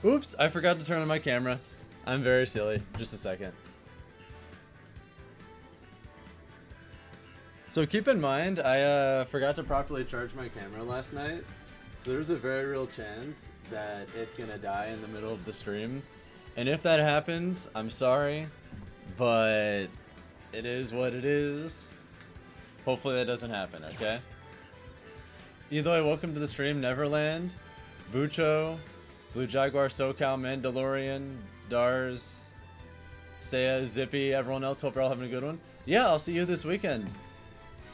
Oops, I forgot to turn on my camera. I'm very silly. Just a second. So keep in mind, I forgot to properly charge my camera last night. So there's a very real chance that it's gonna die in the middle of the stream. And if that happens, I'm sorry, but it is what it is. Hopefully that doesn't happen, okay? Eloy, welcome to the stream. Neverland, Bucho, Blue Jaguar, SoCal, Mandalorian, Dars, Saya, Zippy, everyone else. Hope you're all having a good one. Yeah, I'll see you this weekend.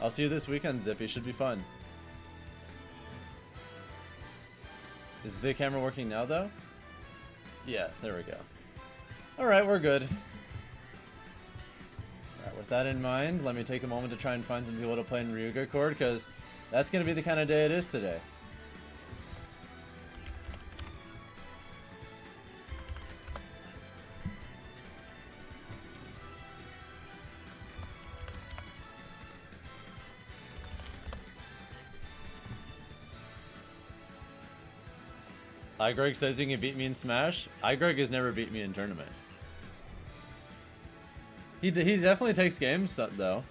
I'll see you this weekend, Zippy. Should be fun. Is the camera working now, though? Yeah, there we go. Alright, we're good. Alright, with that in mind, let me take a moment to try and find some people to play in Ryuga Chord, because that's going to be the kind of day it is today. iGreg says he can beat me in Smash. iGreg has never beat me in tournament. He definitely takes games, though.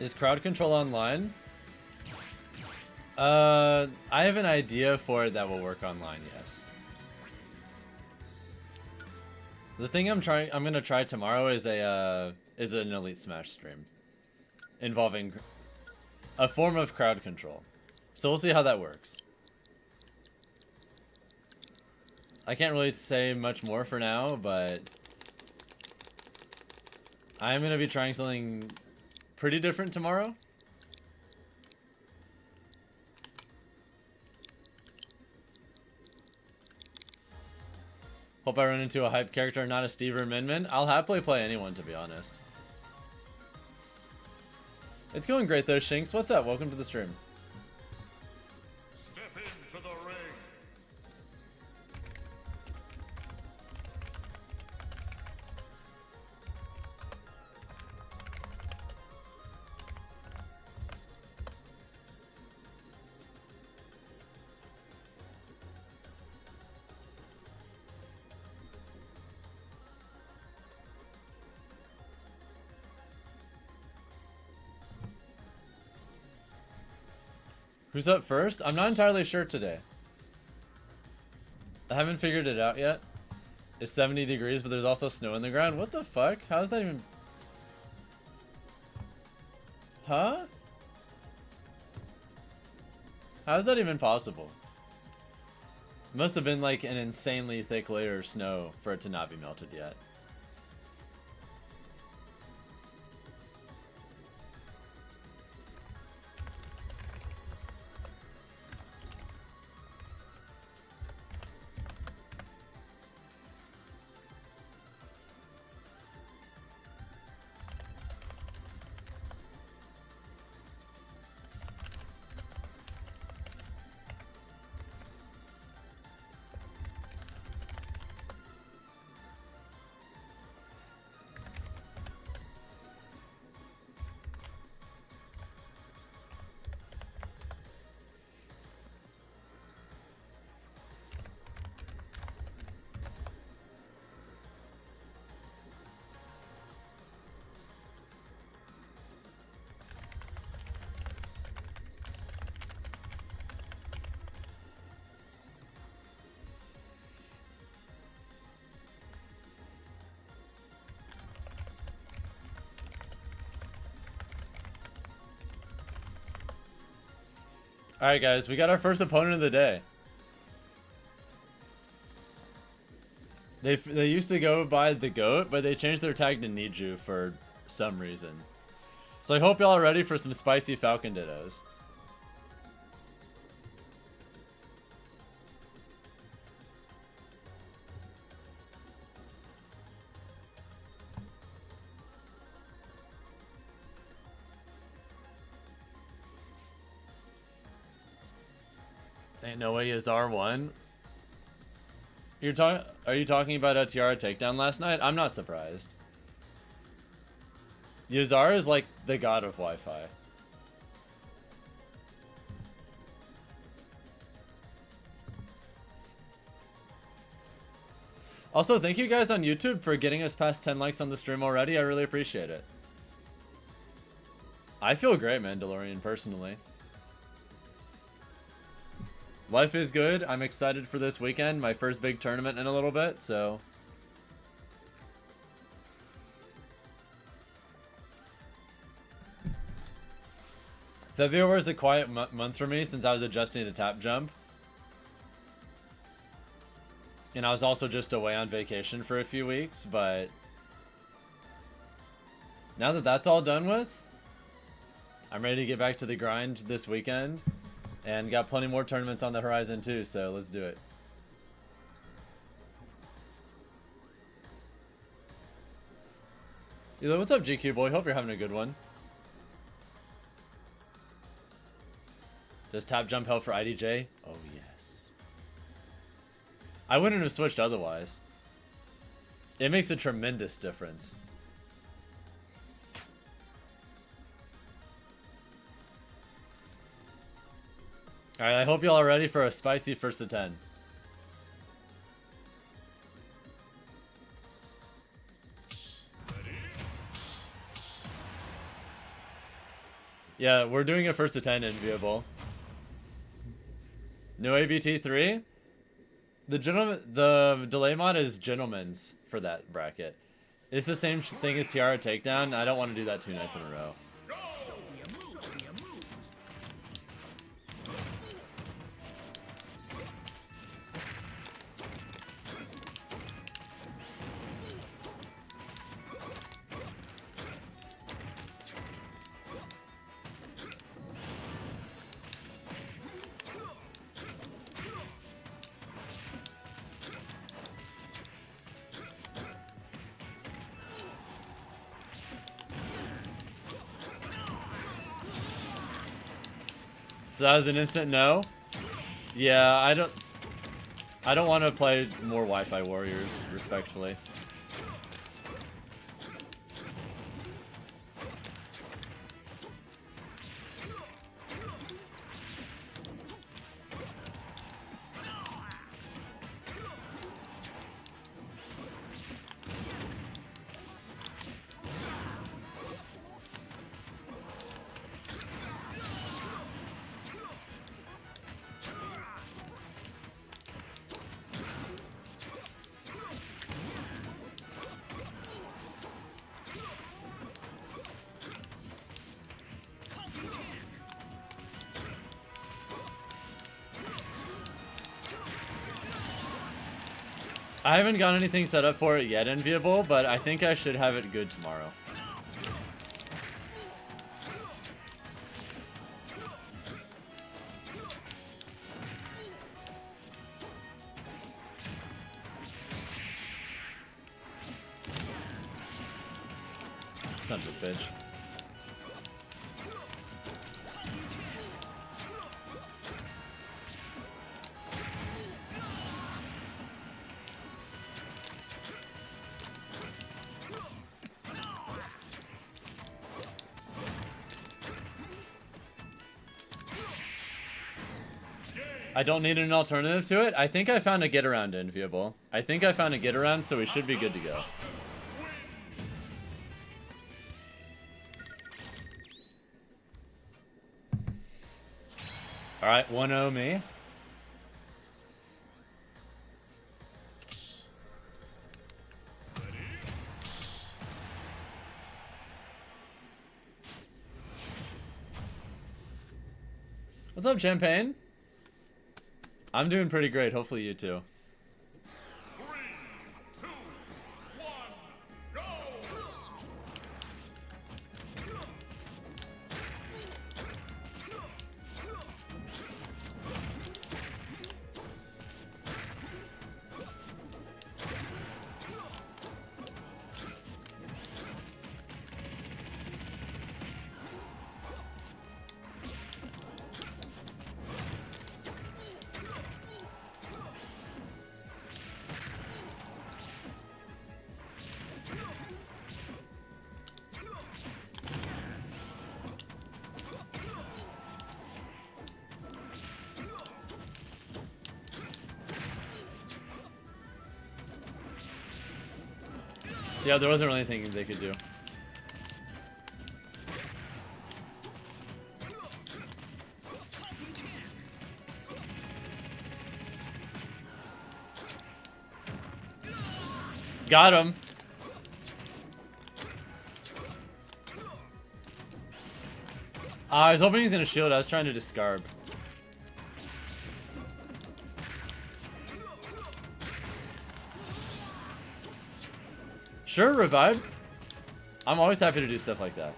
Is crowd control online? I have an idea for it that will work online, yes. The thing I'm gonna try tomorrow is an Elite Smash stream involving a form of crowd control. So we'll see how that works. I can't really say much more for now, but I'm gonna be trying something pretty different tomorrow. Hope I run into a hype character, not a Steve or Min Min. I'll happily play anyone, to be honest. It's going great though, Shinx. What's up? Welcome to the stream. Step into the ring. Who's up first? I'm not entirely sure today. I haven't figured it out yet. It's 70 degrees, but there's also snow on the ground. What the fuck? How's that even... Huh? How's that even possible? It must have been like an insanely thick layer of snow for it to not be melted yet. Alright guys, we got our first opponent of the day. They used to go by the GOAT, but they changed their tag to Niju for some reason. So I hope y'all are ready for some spicy Falcon Dittos. Ain't no way is R1. Are you talking about a Tiara takedown last night? I'm not surprised. Yazar is like The god of Wi-Fi. Also, thank you guys on YouTube for getting us past 10 likes on the stream already. I really appreciate it. I feel great, Mandalorian, personally. Life is good. I'm excited for this weekend. My first big tournament in a little bit, so... February was a quiet month for me since I was adjusting to tap jump. And I was also just away on vacation for a few weeks, but... now that that's all done with, I'm ready to get back to the grind this weekend. And got plenty more tournaments on the horizon too, so let's do it. Yo, what's up, GQ boy? Hope you're having a good one. Does tap jump help for IDJ? Oh yes. I wouldn't have switched otherwise. It makes a tremendous difference. Alright, I hope y'all are ready for a spicy first to 10. Yeah, we're doing a first to 10 enviable. No ABT 3? The delay mod is gentleman's for that bracket. It's the same thing as Tiara Takedown. I don't want to do that 2 nights in a row. So that was an instant no? Yeah, I don't want to play more Wi-Fi warriors, respectfully. I haven't got anything set up for it yet, Enviable, but I think I should have it good tomorrow. Son of a bitch. I don't need an alternative to it. I think I found a get around, Enviable. I think I found a get around, so we should be good to go. Alright, 1-0 me. What's up, Champagne? I'm doing pretty great. Hopefully you too. 3, 2, 1, go! Yeah, there wasn't really anything they could do. Got him. I was hoping he was gonna shield. I was trying to discard. Sure, revive. I'm always happy to do stuff like that.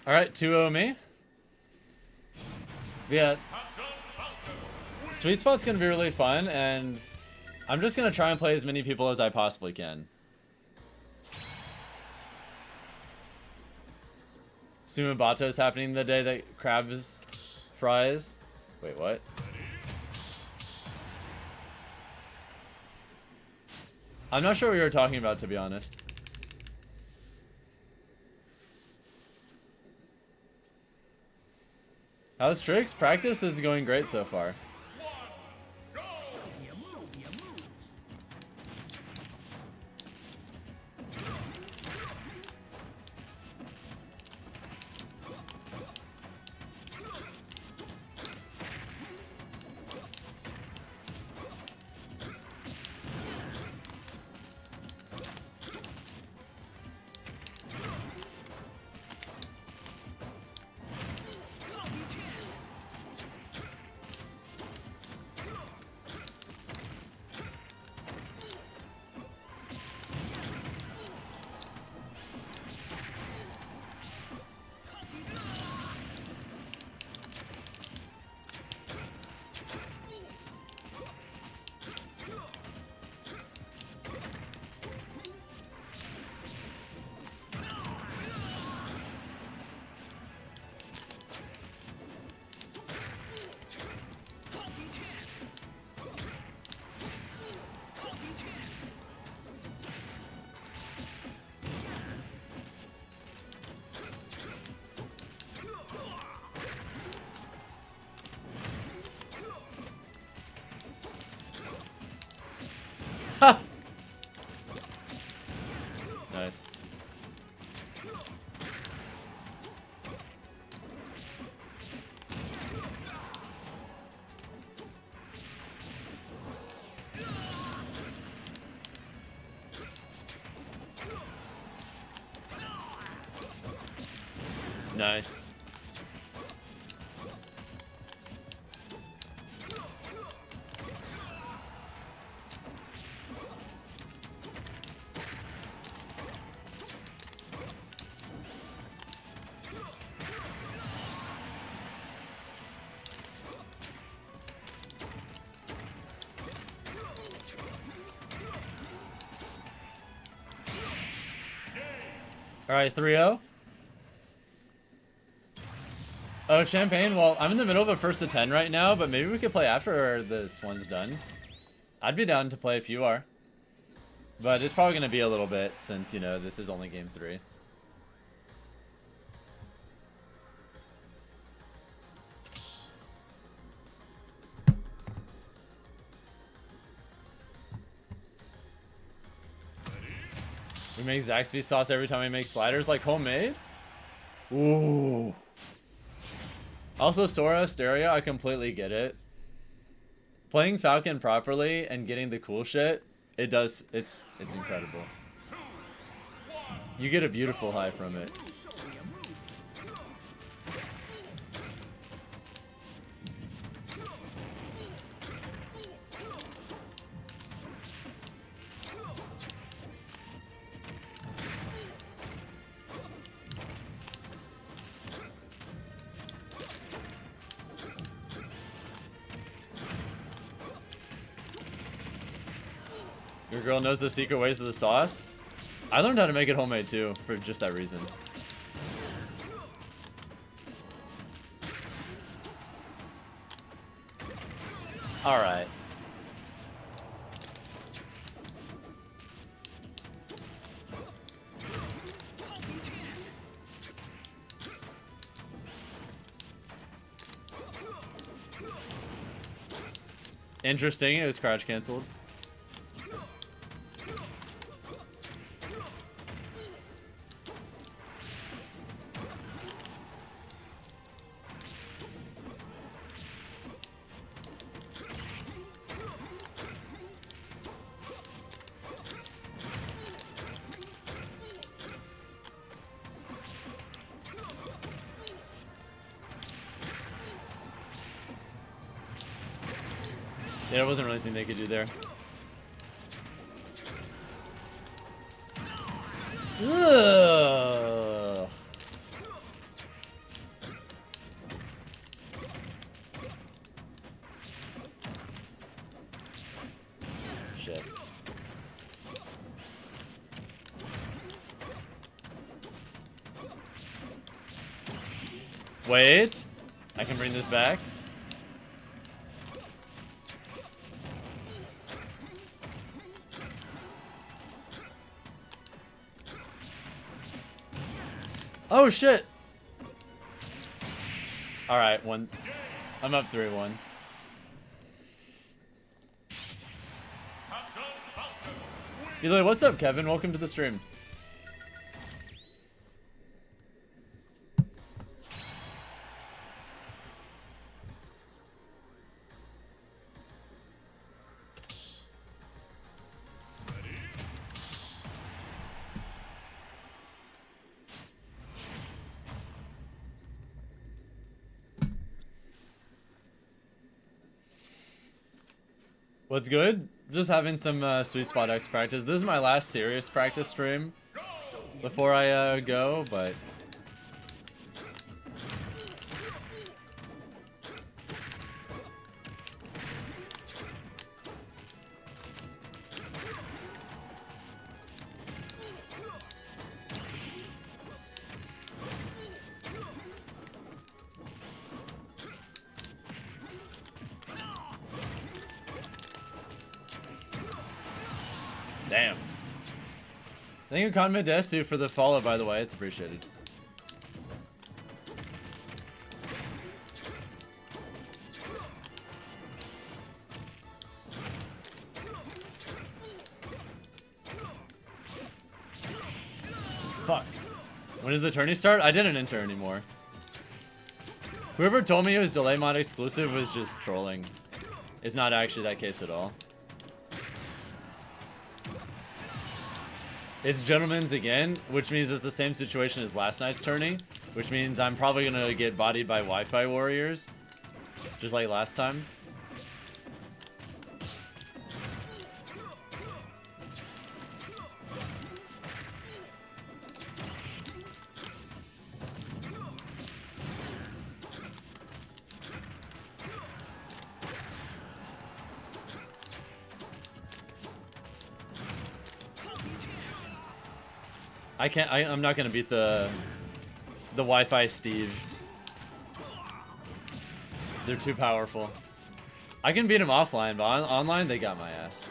Alright, 2-0 me. Yeah. Sweet Spot's gonna be really fun, and I'm just gonna try and play as many people as I possibly can. Sumibata is happening the day that Crabs fries. Wait, what? I'm not sure what you were talking about, to be honest. How's Tricks? Practice is going great so far. Nice. Nice. All right, 3-0. Oh, Champagne. Well, I'm in the middle of a first to 10 right now, but maybe we could play after this one's done. I'd be down to play if you are. But it's probably going to be a little bit since, you know, this is only game 3. We make Zaxby sauce every time we make sliders, like homemade? Ooh. Also, Sora, Stereo, I completely get it. Playing Falcon properly and getting the cool shit, it's incredible. You get a beautiful high from it. Your girl knows the secret ways of the sauce. I learned how to make it homemade too, for just that reason. All right. Interesting, it was crouch canceled. Yeah, there wasn't really anything they could do there. Ugh. Shit. Wait. I can bring this back. Oh shit! Alright, one. I'm up 3-1. Eli, what's up, Kevin? Welcome to the stream. What's good? Just having some Sweet Spot X practice. This is my last serious practice stream before I go, but... Damn. Thank you, Conmid Desu, for the follow, by the way. It's appreciated. Fuck. When does the tourney start? I didn't enter anymore. Whoever told me it was delay mod exclusive was just trolling. It's not actually that case at all. It's gentlemen's again, which means it's the same situation as last night's tourney, which means I'm probably gonna get bodied by Wi-Fi warriors, just like last time. I'm not gonna beat the Wi-Fi Steves. They're too powerful. I can beat them offline, but online they got my ass.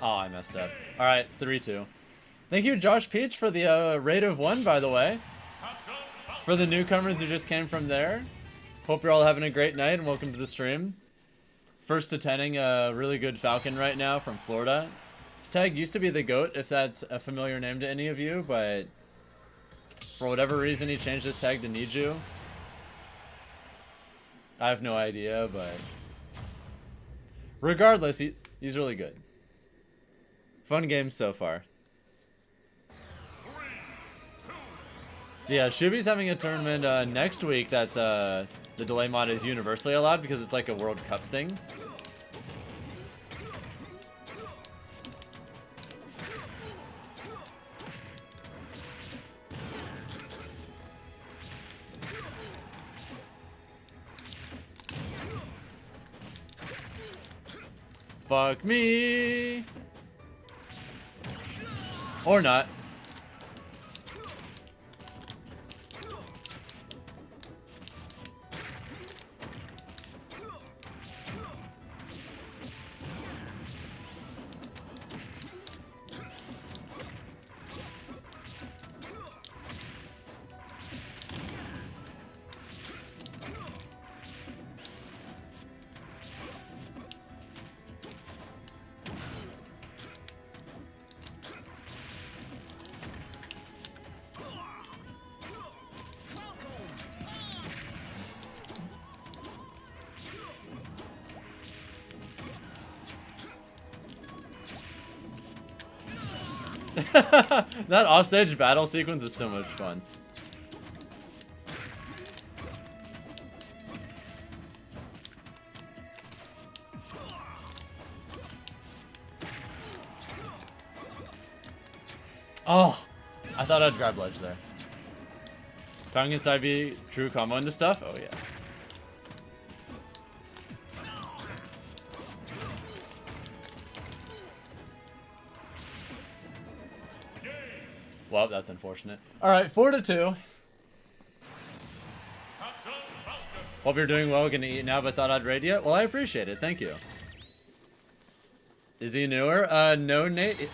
Oh, I messed up. All right, 3-2. Thank you, Josh Peach, for the raid of 1, by the way. For the newcomers who just came from there, hope you're all having a great night and welcome to the stream. First attending a really good Falcon right now from Florida. His tag used to be the GOAT, if that's a familiar name to any of you, but for whatever reason he changed his tag to Need You. I have no idea, but regardless, he's really good. Fun game so far. Yeah, Shuby's having a tournament next week that's the delay mod is universally allowed because it's like a World Cup thing. Fuck me. Or not. That offstage battle sequence is so much fun. Oh, I thought I'd grab ledge there. Falcon inside be true combo into stuff? Oh yeah. Well, that's unfortunate. All right, 4-2. Hope you're doing well. Gonna eat now, but thought I'd raid you. Well, I appreciate it. Thank you. Is he newer? No, Nate.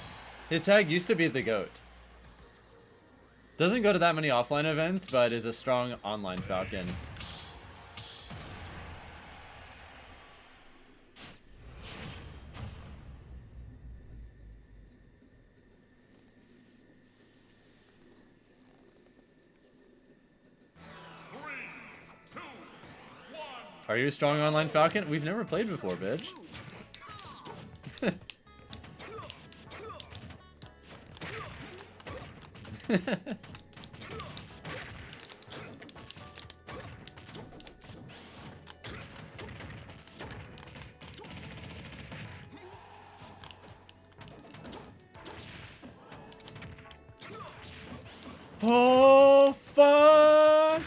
His tag used to be the GOAT. Doesn't go to that many offline events, but is a strong online Falcon. Are you a strong online Falcon? We've never played before, bitch. Oh, fuck!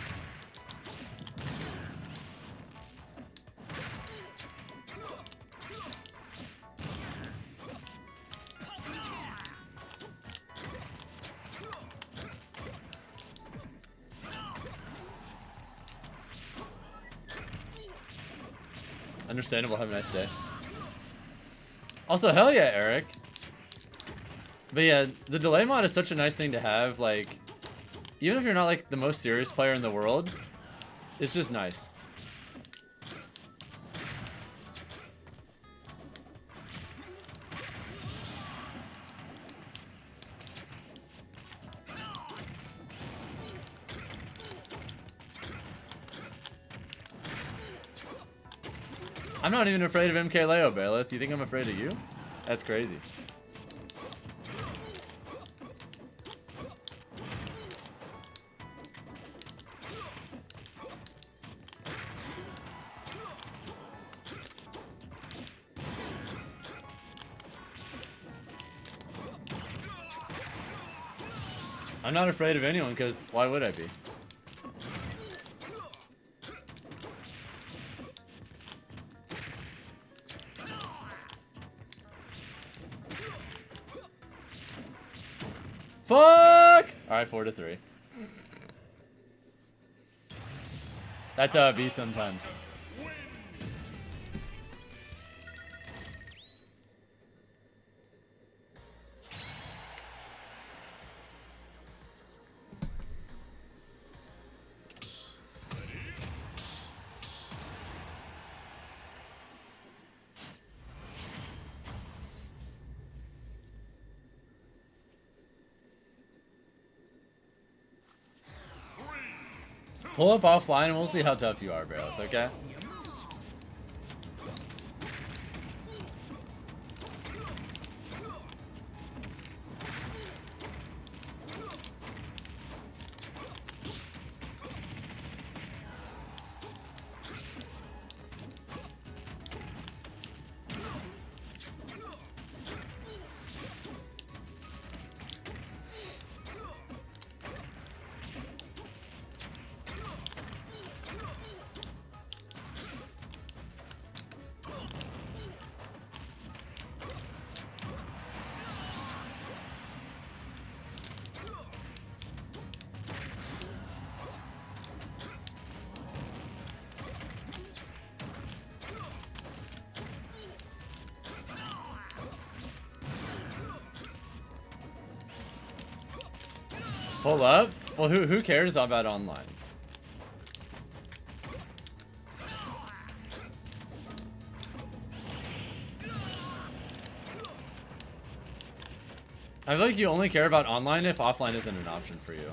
Understandable. Have a nice day. Also, hell yeah, Eric. But yeah, the delay mod is such a nice thing to have. Like, even if you're not like the most serious player in the world, it's just nice. I'm not even afraid of MK Leo, Bailiff. Do you think I'm afraid of you? That's crazy. I'm not afraid of anyone, because why would I be? Fuck! Alright, 4-3. That's how it be sometimes. Pull up offline and we'll see how tough you are, Bailiff, okay? Hold up. Well, who cares about online? I feel like you only care about online if offline isn't an option for you.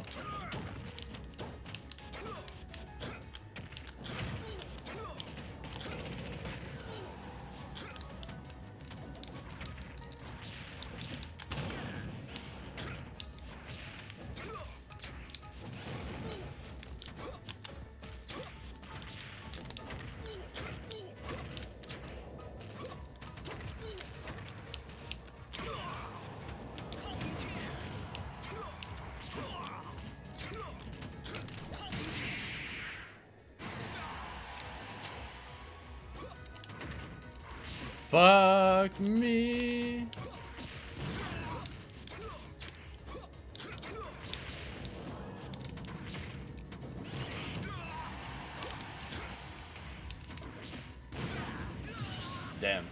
Fuck me. Damn.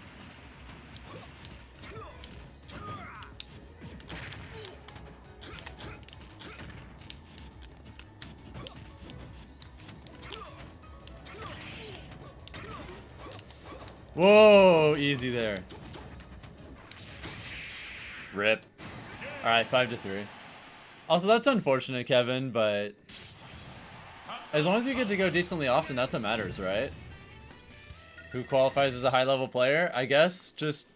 Whoa, easy there. Rip. Alright, 5-3. Also, that's unfortunate, Kevin, but as long as you get to go decently often, that's what matters, right? Who qualifies as a high-level player? I guess just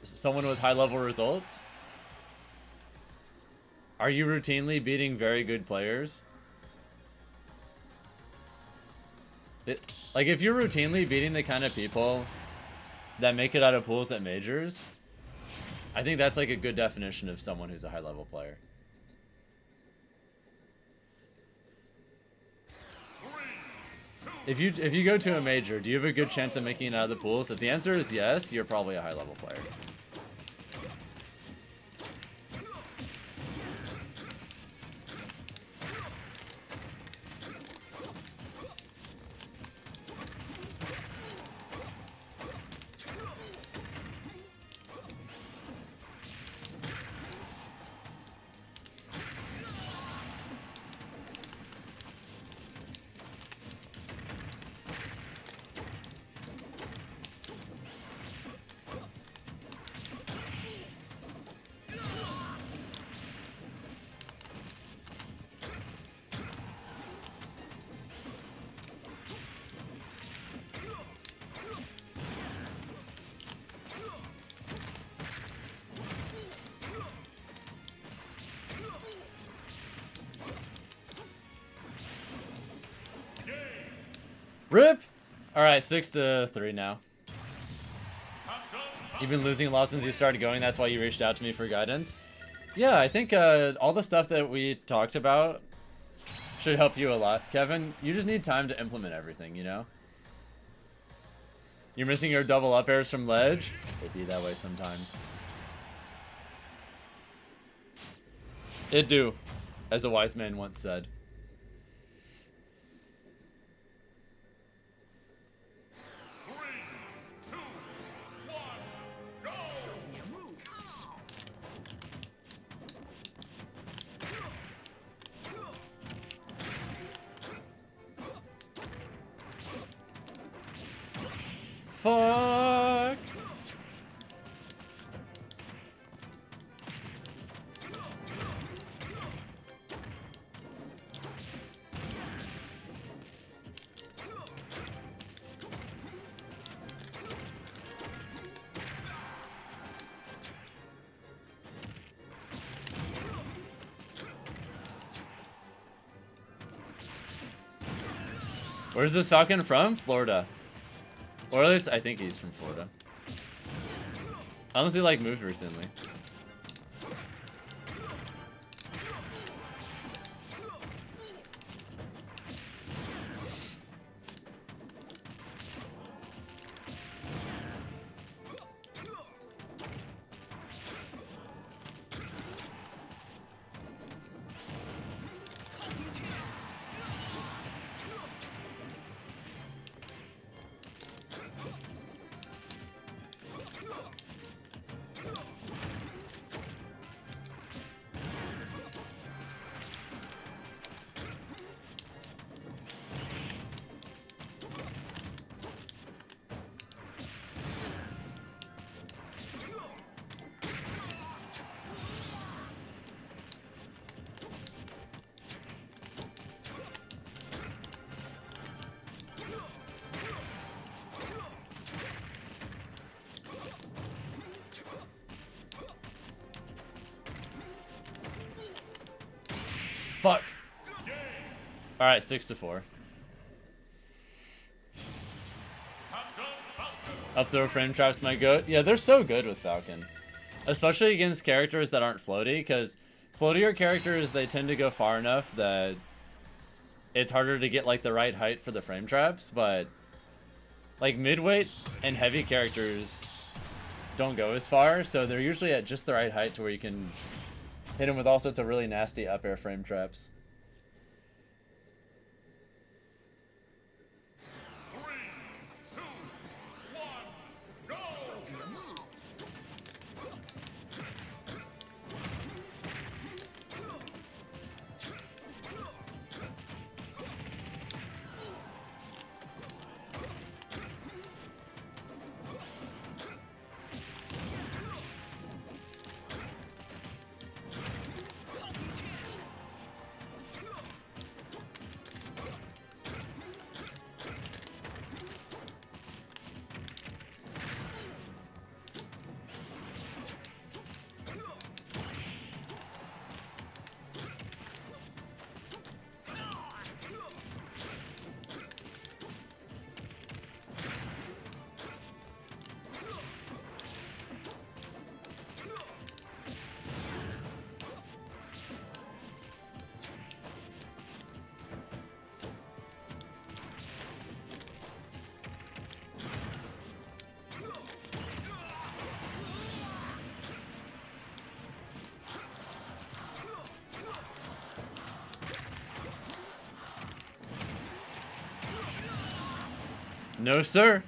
someone with high-level results. Are you routinely beating very good players? Like, if you're routinely beating the kind of people that make it out of pools at majors, I think that's like a good definition of someone who's a high-level player. If you go to a major, do you have a good chance of making it out of the pools? If the answer is yes, you're probably a high-level player. Rip! Alright, 6-3 now. You've been losing a lot since you started going, that's why you reached out to me for guidance? Yeah, I think all the stuff that we talked about should help you a lot. Kevin, you just need time to implement everything, you know? You're missing your double up airs from ledge? It be that way sometimes. It do, as a wise man once said. Fuck. Where's this Falcon from? Florida. Or at least I think he's from Florida. Unless he like moved recently. Fuck. Alright, 6-4. Up throw frame traps my goat. Yeah, they're so good with Falcon. Especially against characters that aren't floaty, because floatier characters, they tend to go far enough that it's harder to get like the right height for the frame traps, but like midweight and heavy characters don't go as far, so they're usually at just the right height to where you can hit them with all sorts of really nasty up air frame traps. No, sir.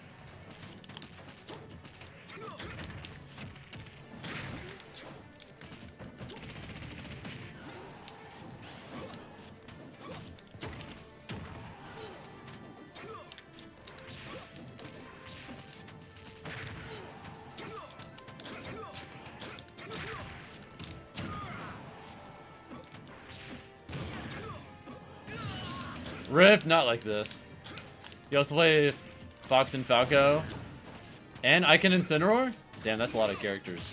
Rip, not like this. You also play Fox and Falco. And Icon and Incineroar? Damn, that's a lot of characters.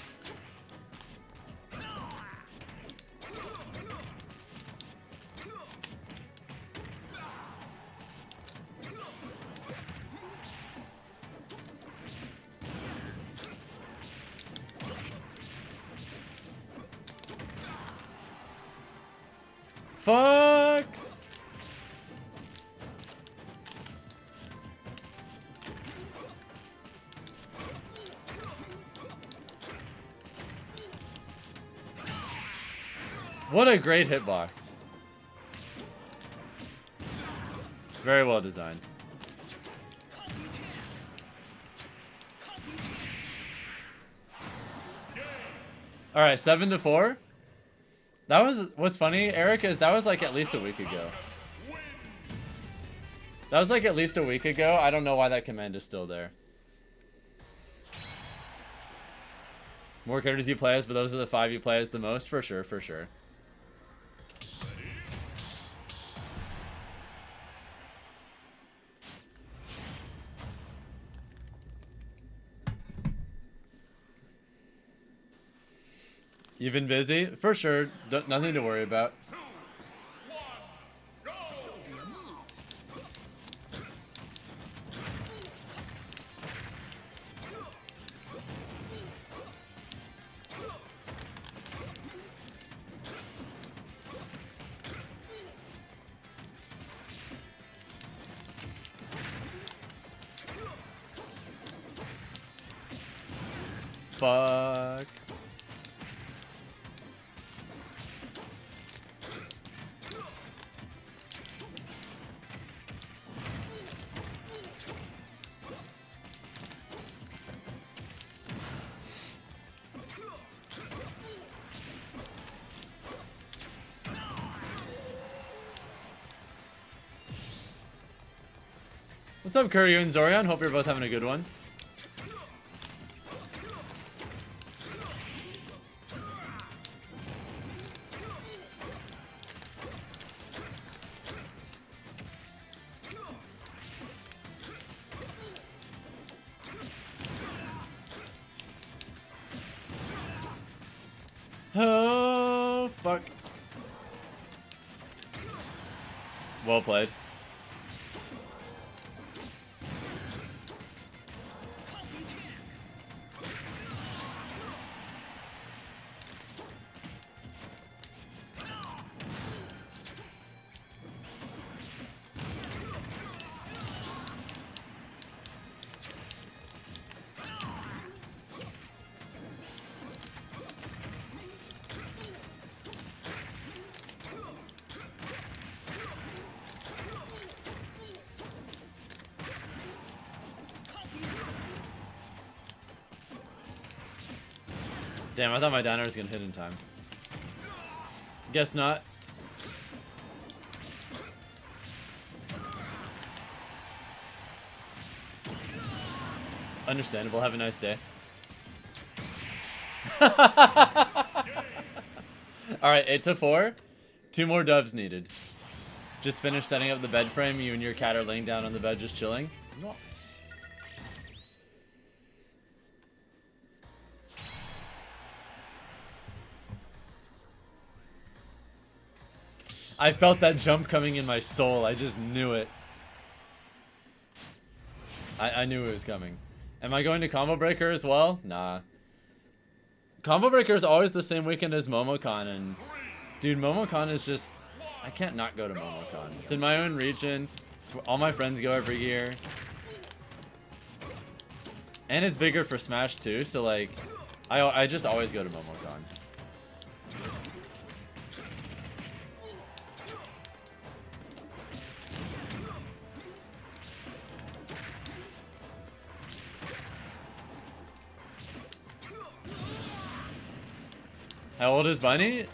Fuck! What a great hitbox. Very well designed. All right, 7-4. That was, what's funny, Eric, is that was like at least a week ago. That was like at least a week ago. I don't know why that command is still there. More characters you play as, but those are the 5 you play as the most, for sure, for sure. You've been busy? For sure. Nothing to worry about. Fuck. What's up, Kuryu and Zorion? Hope you're both having a good one. Oh, fuck. Well played. Damn, I thought my diner was gonna hit in time. Guess not. Understandable. Have a nice day. Alright, 8-4. 2 more dubs needed. Just finished setting up the bed frame. You and your cat are laying down on the bed just chilling. Nice. I felt that jump coming in my soul. I just knew it. I knew it was coming. Am I going to Combo Breaker as well? Nah. Combo Breaker is always the same weekend as MomoCon, and dude, MomoCon is just... I can't not go to MomoCon. It's in my own region. It's where all my friends go every year. And it's bigger for Smash too, so like... I just always go to MomoCon. How old is Bunny?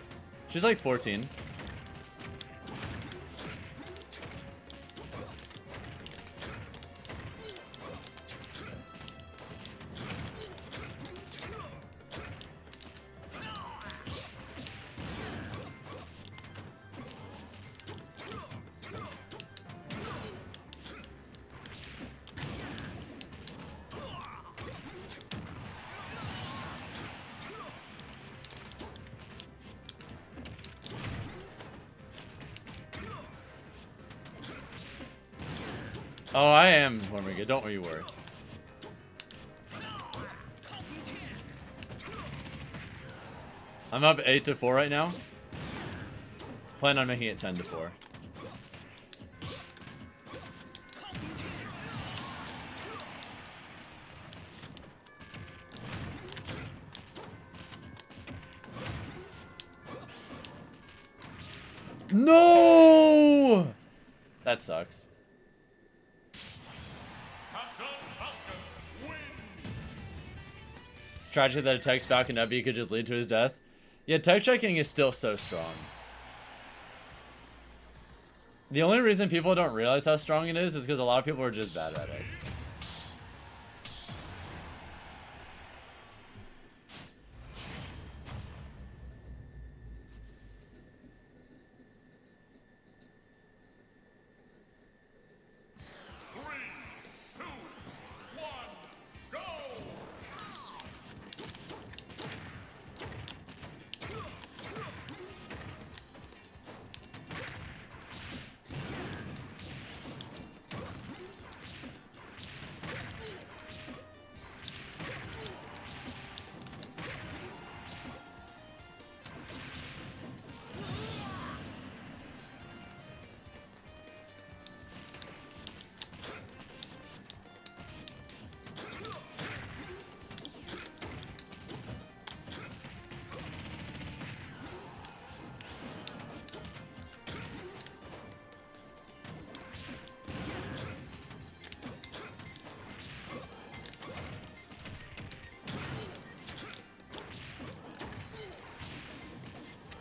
She's like 14. Oh, I am Hormiga. Don't you worry. I'm up 8-4 right now. Plan on making it 10-4. No! That sucks. It's tragic that a text Falcon W could just lead to his death. Yeah, text checking is still so strong. The only reason people don't realize how strong it is because a lot of people are just bad at it.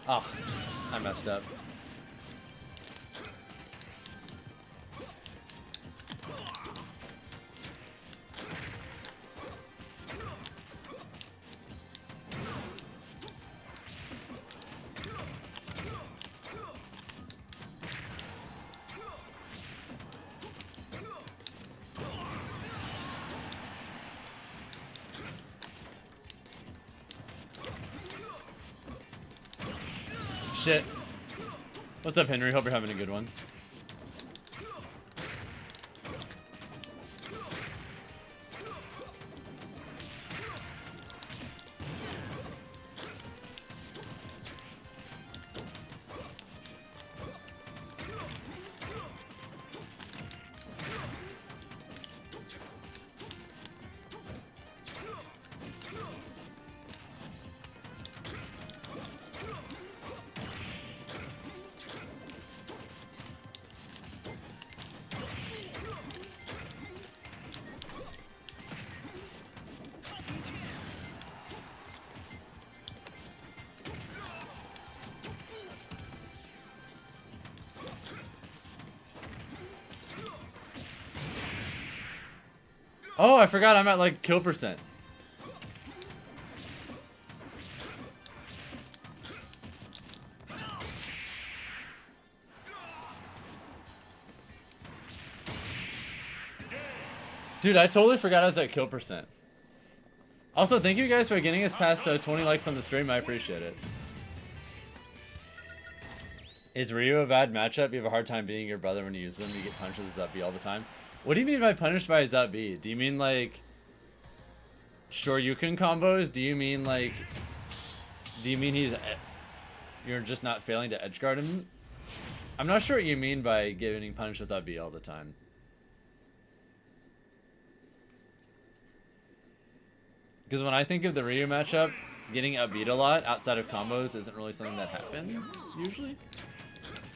Oh, I messed up. Shit. What's up, Henry? Hope you're having a good one. Oh, I forgot I'm at like kill percent. Dude, I totally forgot I was at kill percent. Also, thank you guys for getting us past 20 likes on the stream. I appreciate it. Is Ryu a bad matchup? You have a hard time beating your brother when you use them. You get punished with Zut B all the time. What do you mean by punished by Zut B? Do you mean like Shoryuken combos? Do you mean like... Do you mean you're just not failing to edgeguard him? I'm not sure what you mean by getting punished with Zut B all the time. Because when I think of the Ryu matchup, getting upbeat a lot outside of combos isn't really something that happens, usually.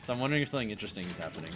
So I'm wondering if something interesting is happening.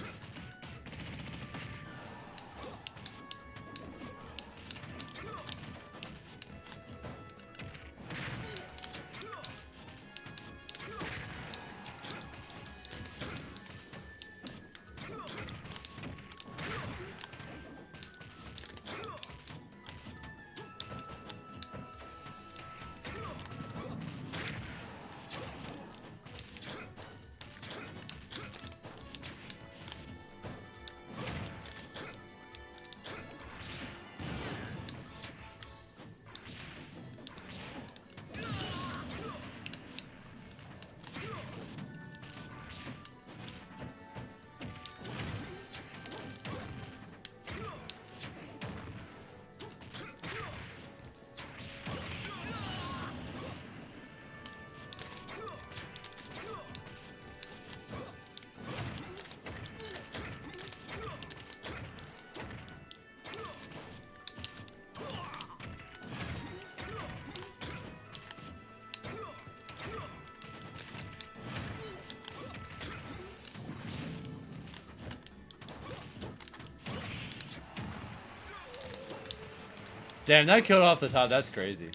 Damn, that killed off the top. That's crazy.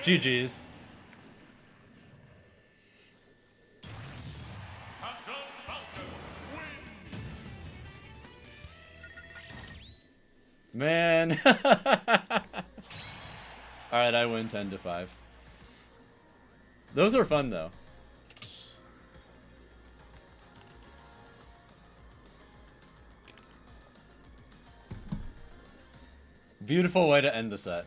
GG's. Man. Alright, I win 10-5. Those are fun, though. Beautiful way to end the set.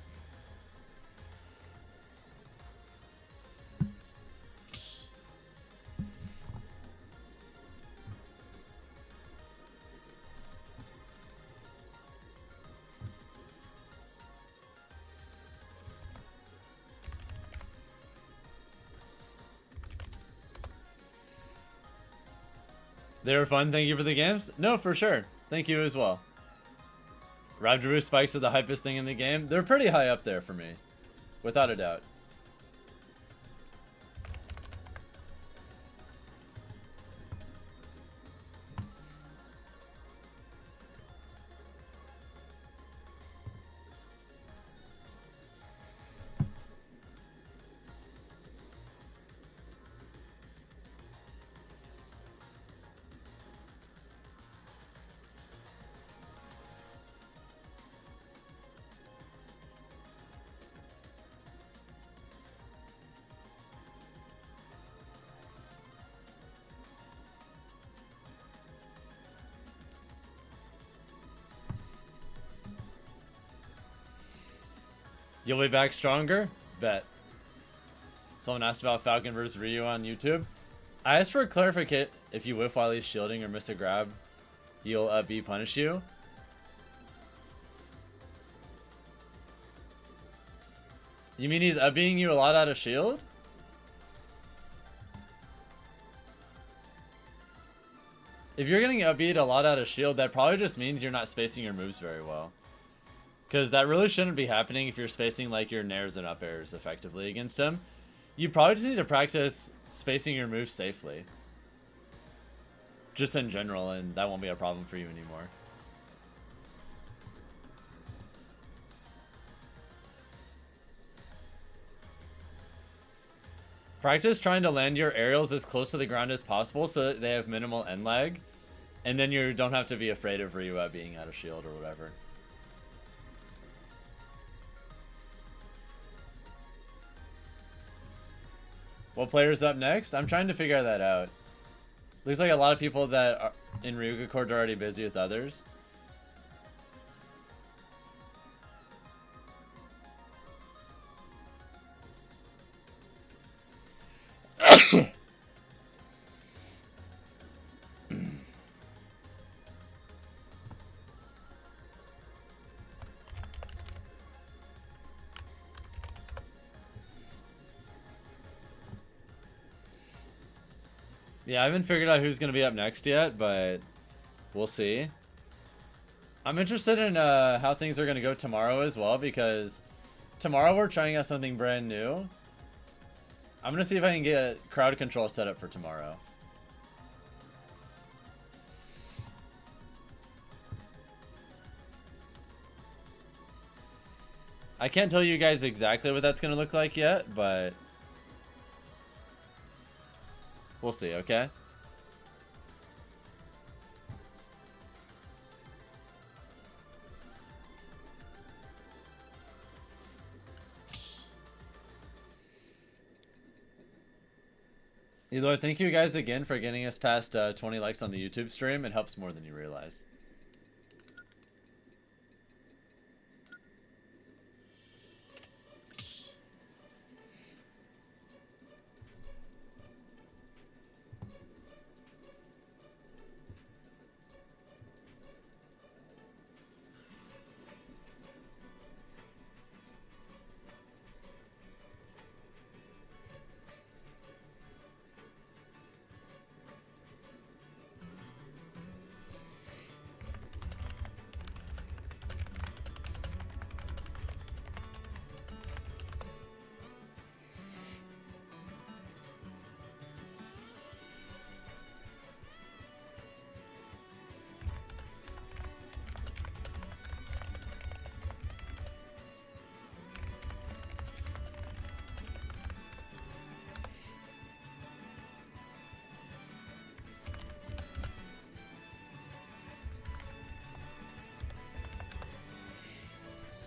They were fun. Thank you for the games. No, for sure. Thank you as well. Rabdru spikes are the hypest thing in the game. They're pretty high up there for me, without a doubt. You'll be back stronger? Bet. Someone asked about Falcon vs. Ryu on YouTube. I asked for a clarification. If you whiff while he's shielding or miss a grab, he'll B punish you. You mean he's being you a lot out of shield? If you're getting upbeat a lot out of shield, that probably just means you're not spacing your moves very well. Because that really shouldn't be happening if you're spacing like your nairs and up airs effectively against him. You probably just need to practice spacing your moves safely. Just in general, and that won't be a problem for you anymore. Practice trying to land your aerials as close to the ground as possible so that they have minimal end lag. And then you don't have to be afraid of Ryu being out of shield or whatever. What player's up next? I'm trying to figure that out. Looks like a lot of people that are in Ryuga Court are already busy with others. Yeah, I haven't figured out who's going to be up next yet, but we'll see. I'm interested in how things are going to go tomorrow as well, because tomorrow we're trying out something brand new. I'm going to see if I can get crowd control set up for tomorrow. I can't tell you guys exactly what that's going to look like yet, but we'll see, okay? Eloy, thank you guys again for getting us past 20 likes on the YouTube stream. It helps more than you realize.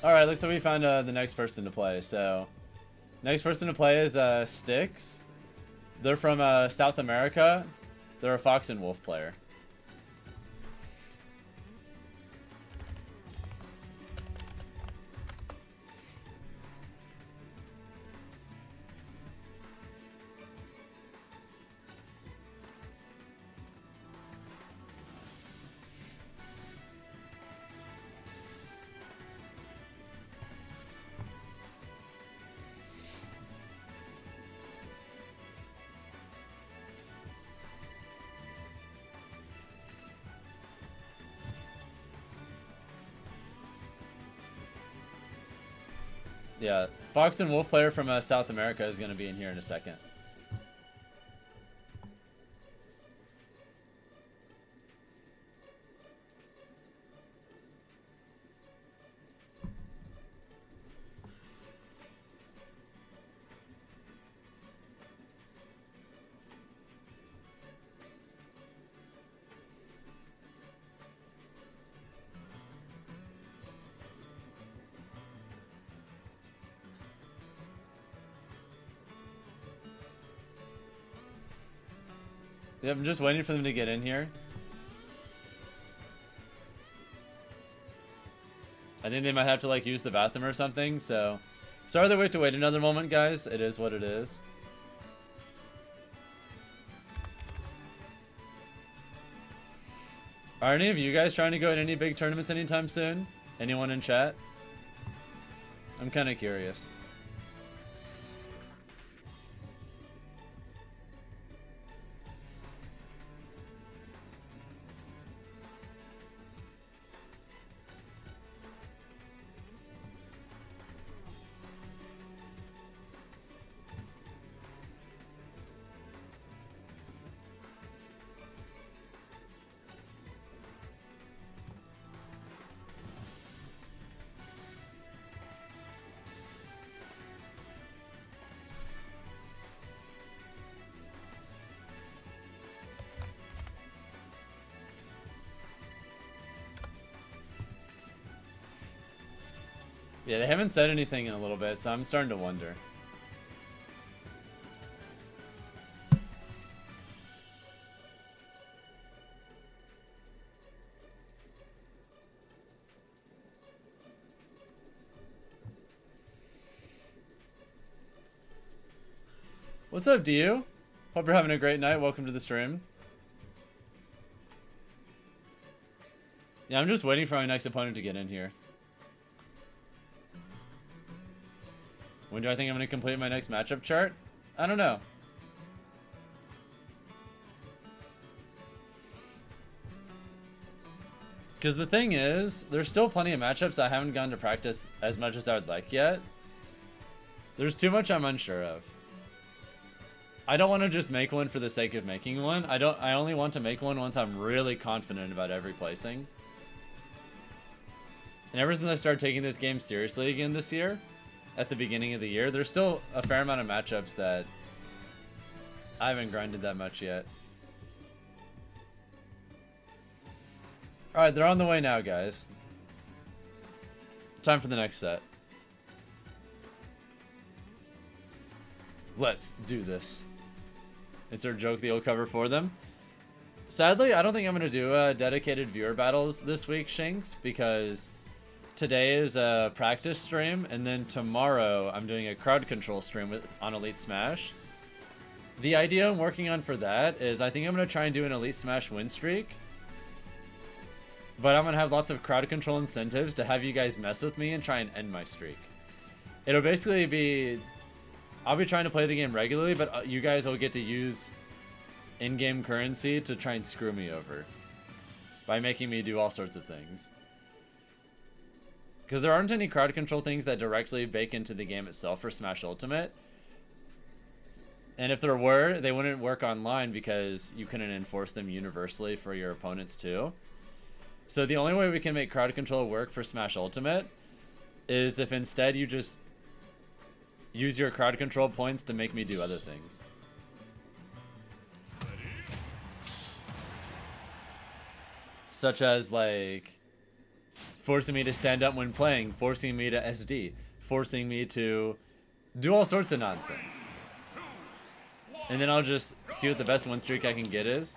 Alright, looks like we found the next person to play. So, next person to play is Styx. They're from South America. They're a Fox and Wolf player. Yeah, Fox and Wolf player from South America is going to be in here in a second. Yep, I'm just waiting for them to get in here. I think they might have to like use the bathroom or something, so sorry they to wait another moment, guys. It is what it is. Are any of you guys trying to go in any big tournaments anytime soon? Anyone in chat? I'm kind of curious. Yeah, they haven't said anything in a little bit, so I'm starting to wonder. What's up, Dio? Hope you're having a great night. Welcome to the stream. Yeah, I'm just waiting for my next opponent to get in here. When do I think I'm going to complete my next matchup chart? I don't know. Because the thing is, there's still plenty of matchups I haven't gone to practice as much as I would like yet. There's too much I'm unsure of. I don't want to just make one for the sake of making one. I only want to make one once I'm really confident about every placing. And ever since I started taking this game seriously again this year, at the beginning of the year, there's still a fair amount of matchups that I haven't grinded that much yet. Alright, they're on the way now, guys. Time for the next set. Let's do this. Is there a joke that you'll cover for them? Sadly, I don't think I'm going to do dedicated viewer battles this week, Shinx, because today is a practice stream, and then tomorrow I'm doing a crowd control stream on Elite Smash. The idea I'm working on for that is I think I'm going to try and do an Elite Smash win streak. But I'm going to have lots of crowd control incentives to have you guys mess with me and try and end my streak. It'll basically be... I'll be trying to play the game regularly, but you guys will get to use in-game currency to try and screw me over. By making me do all sorts of things. Because there aren't any crowd control things that directly bake into the game itself for Smash Ultimate. And if there were, they wouldn't work online because you couldn't enforce them universally for your opponents too. So the only way we can make crowd control work for Smash Ultimate is if instead you just use your crowd control points to make me do other things. Such as, like, forcing me to stand up when playing, forcing me to SD, forcing me to do all sorts of nonsense. And then I'll just see what the best win streak I can get is.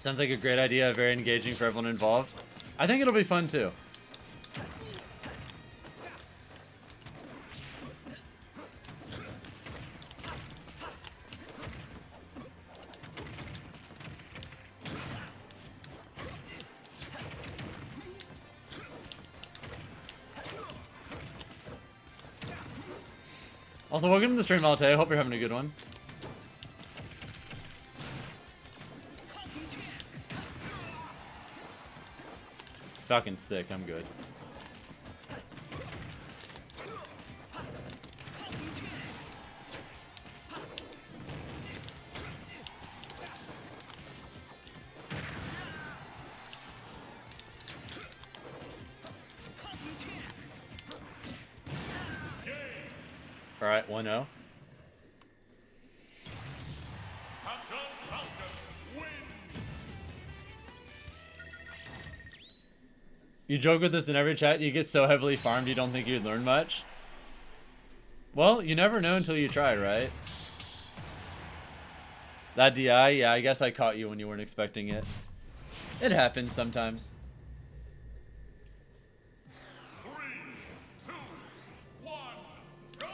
Sounds like a great idea, very engaging for everyone involved. I think it'll be fun too. Also, welcome to the stream, Malte. I hope you're having a good one. Falcon's thick, I'm good. Alright, 1-0. You joke with this in every chat, you get so heavily farmed you don't think you'd learn much. Well, you never know until you try, right? That DI, yeah, I guess I caught you when you weren't expecting it. It happens sometimes. 3, 2, 1, go!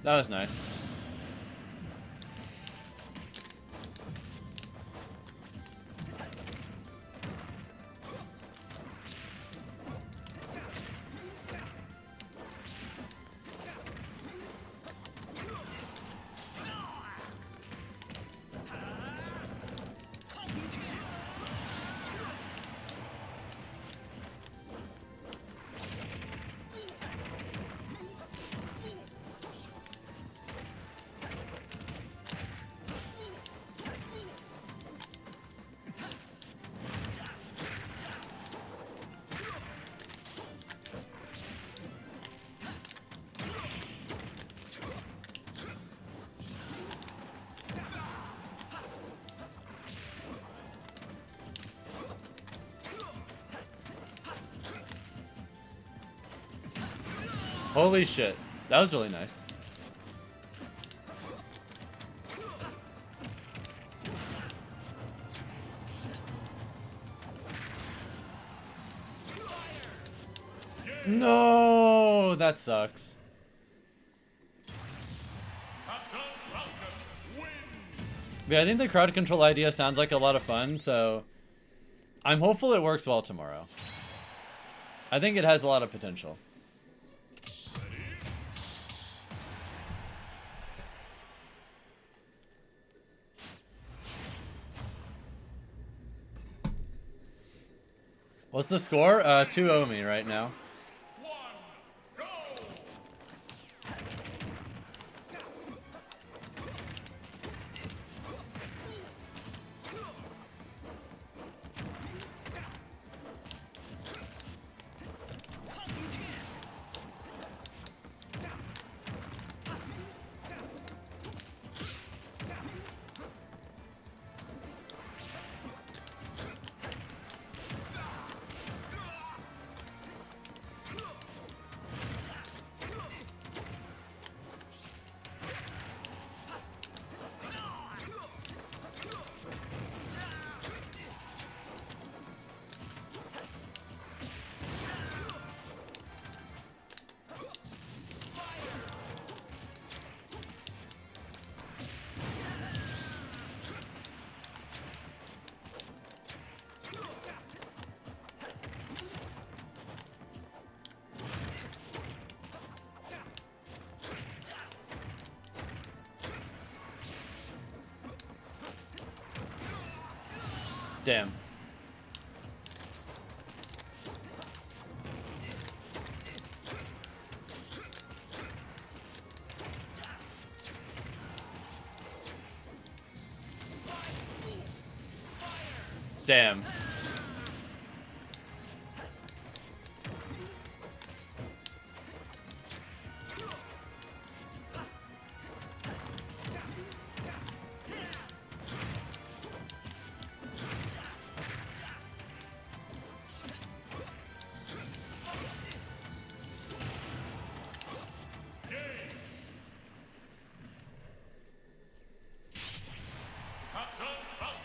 That was nice. Holy shit. That was really nice. No, that sucks. Yeah, I think the crowd control idea sounds like a lot of fun, so I'm hopeful it works well tomorrow. I think it has a lot of potential. What's the score? 2-0 me right now. Damn. Damn.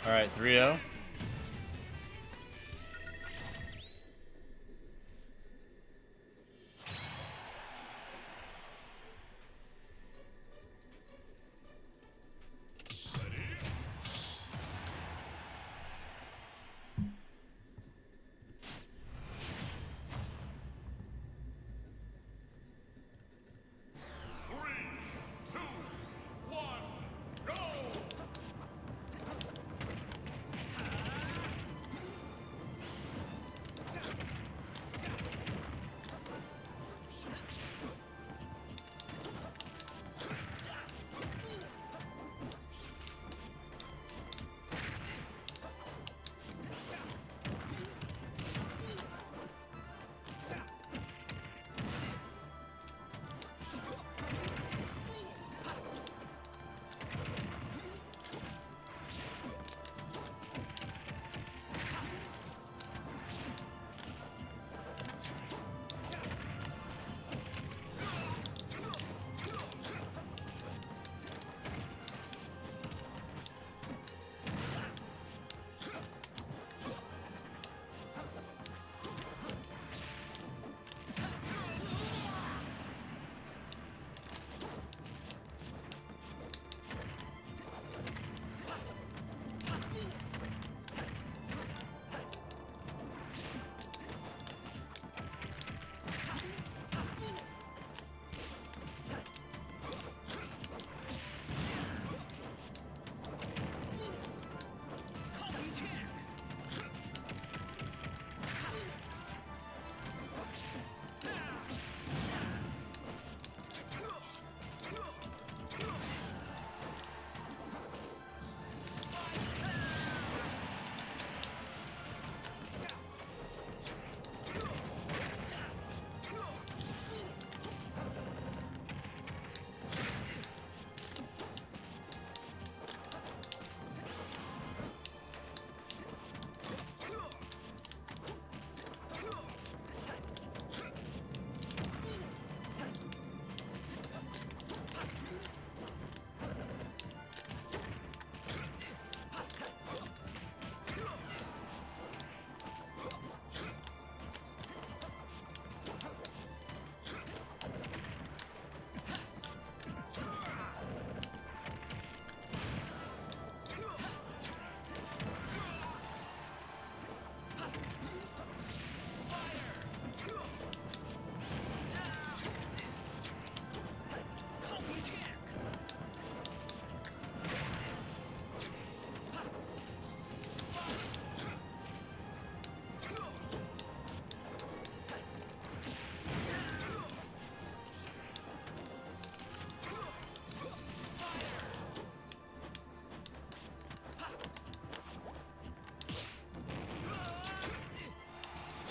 All right, 3-0.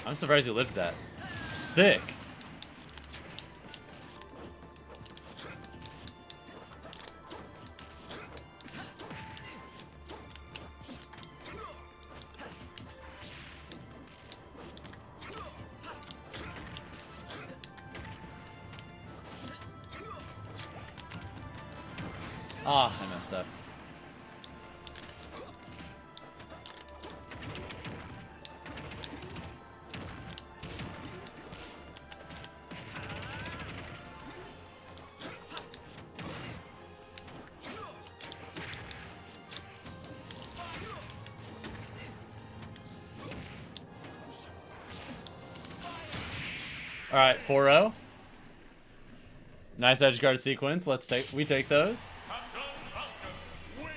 I'm surprised he lived that. Thick. Ah, I messed up. All right, 4-0. Nice edge guard sequence. We take those. FatalityFalcon win.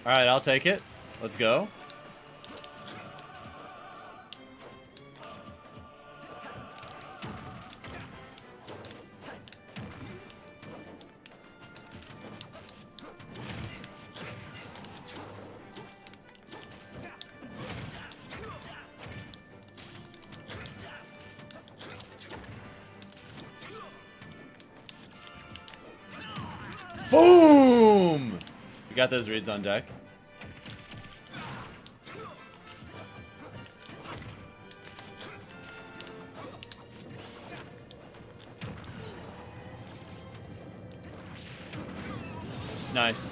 Alright, I'll take it. Let's go. Boom! We got those reads on deck. Nice.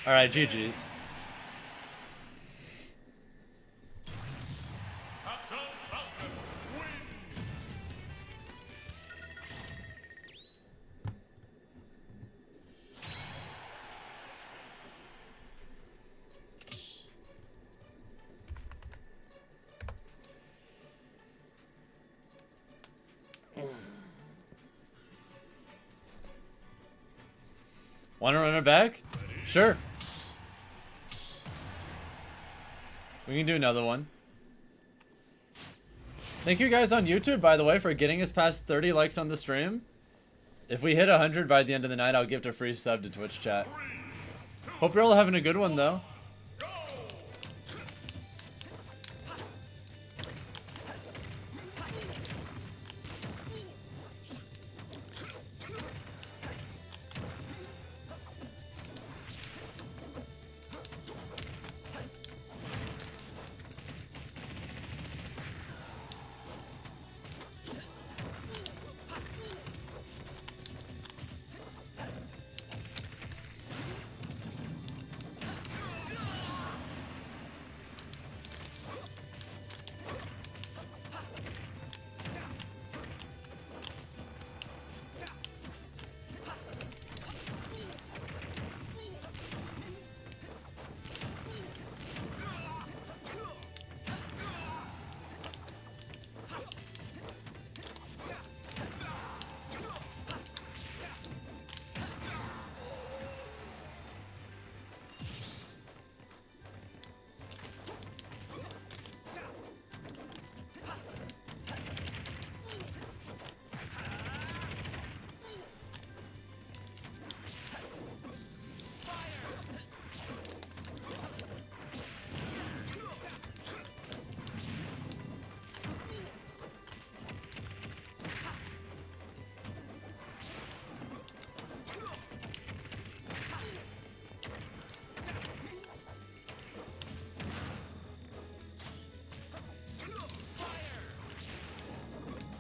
Alright, GG's. FataliFalcon win. Want to run it back? Sure. We can do another one. Thank you guys on YouTube, by the way, for getting us past 30 likes on the stream. If we hit 100 by the end of the night, I'll gift a free sub to Twitch chat. Hope you're all having a good one, though.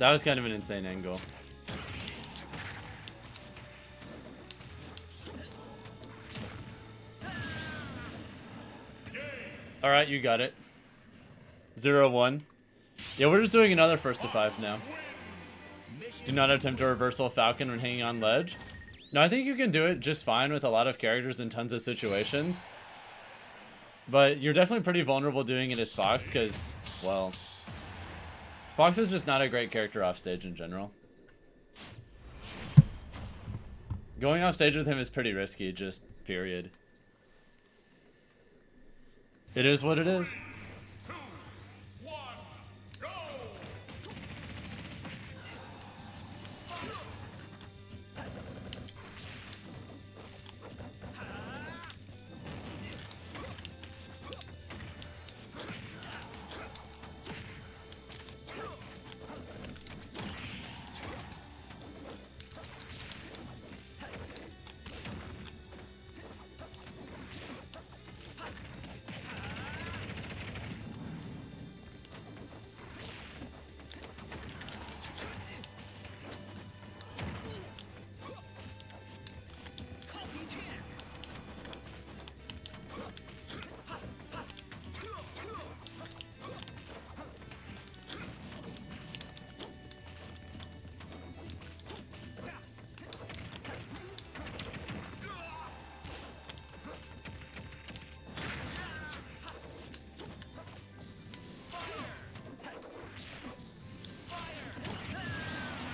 That was kind of an insane angle. Alright, you got it. 0-1. Yeah, we're just doing another first to 5 now. Do not attempt a reversal Falcon when hanging on ledge. No, I think you can do it just fine with a lot of characters in tons of situations. But you're definitely pretty vulnerable doing it as Fox because, well, Fox is just not a great character off stage in general. Going off stage with him is pretty risky, just period. It is what it is. 2, 1, go!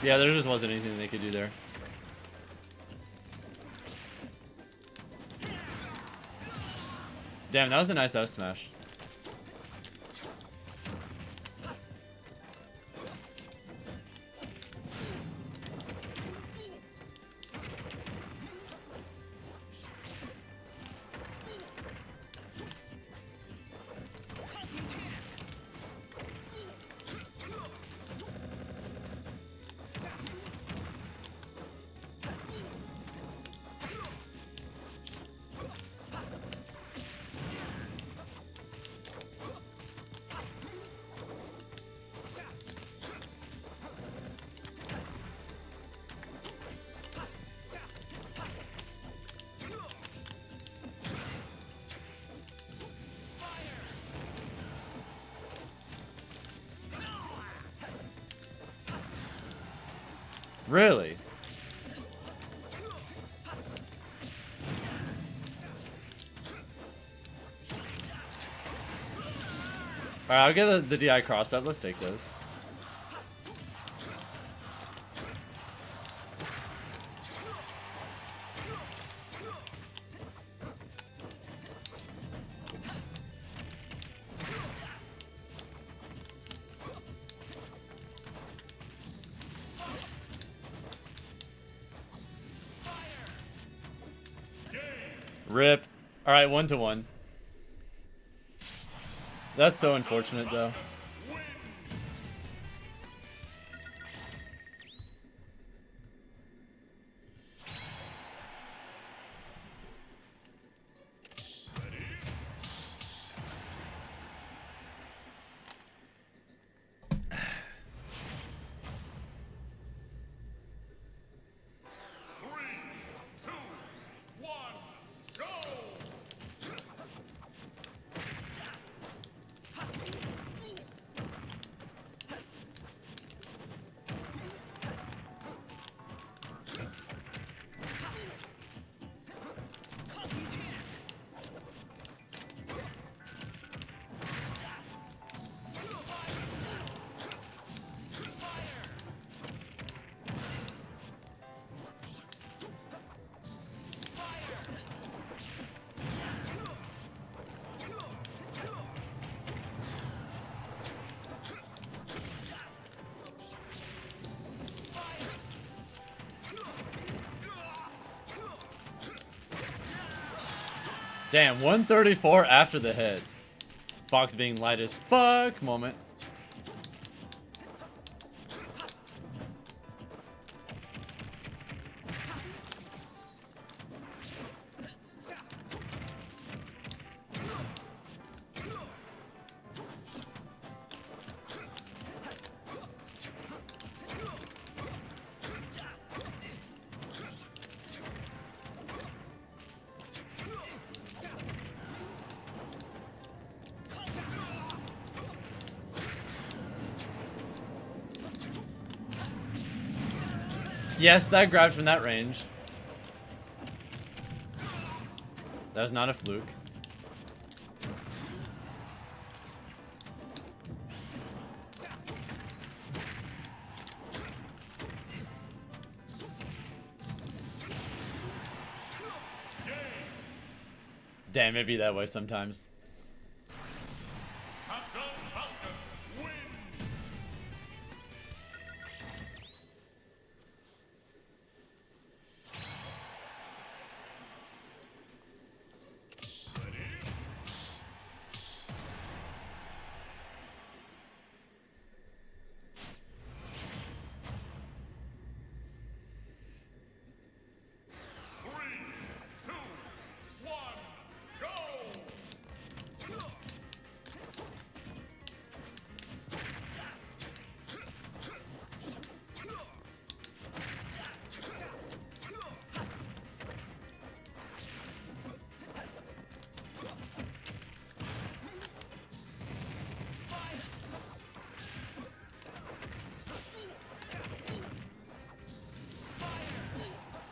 Yeah, there just wasn't anything they could do there. Damn, that was a nice F smash. Really? Alright, I'll get the DI cross up. Let's take those. Rip. Alright, 1-1. That's so unfortunate, though. Damn, 134 after the hit. Fox being light as fuck moment. Yes, that grabbed from that range. That was not a fluke. Damn, it be that way sometimes. FatalityFalcon win.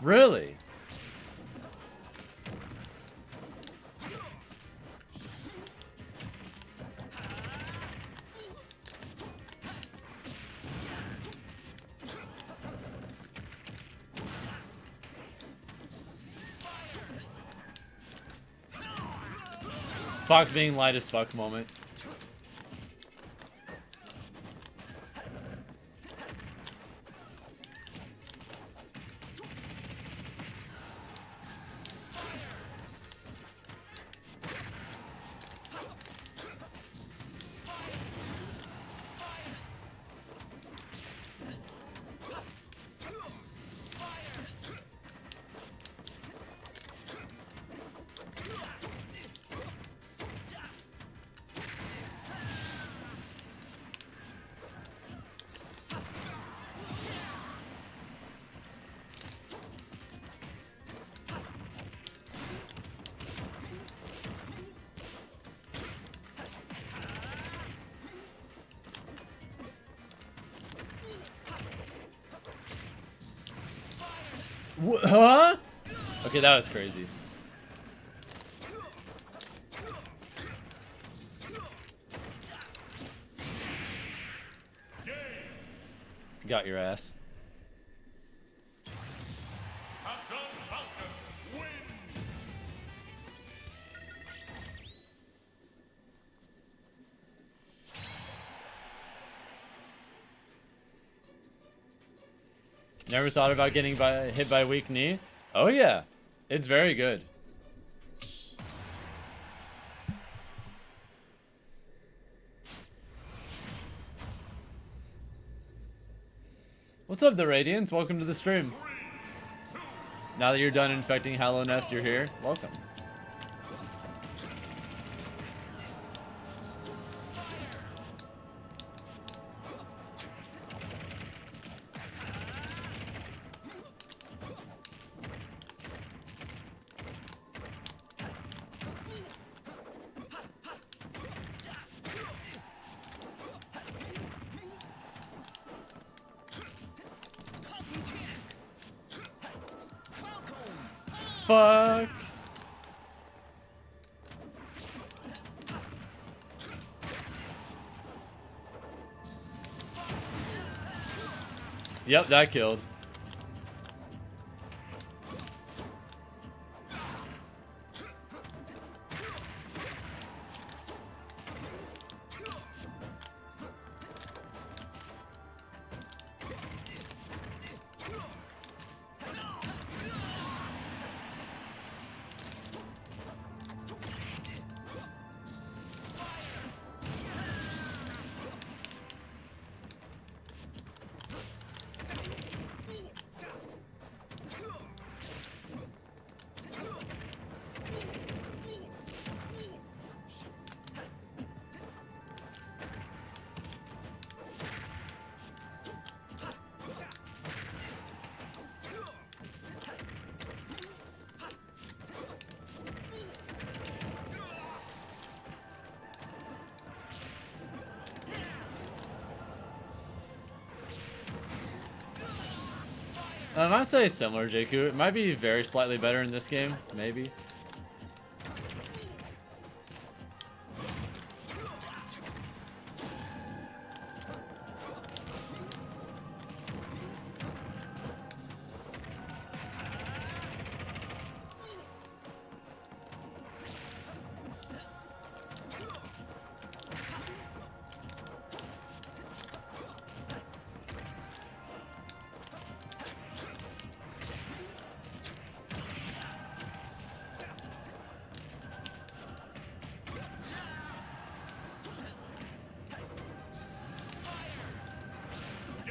Really? Fox being light as fuck moment. Huh? Okay, that was crazy. Got your ass. FatalityFalcon win. Never thought about getting hit by a weak knee? Oh yeah, it's very good. What's up, the Radiants? Welcome to the stream. Now that you're done infecting Hallow Nest, you're here. Welcome. Fuck. Yep, that killed. I might say similar, JQ. It might be very slightly better in this game, maybe.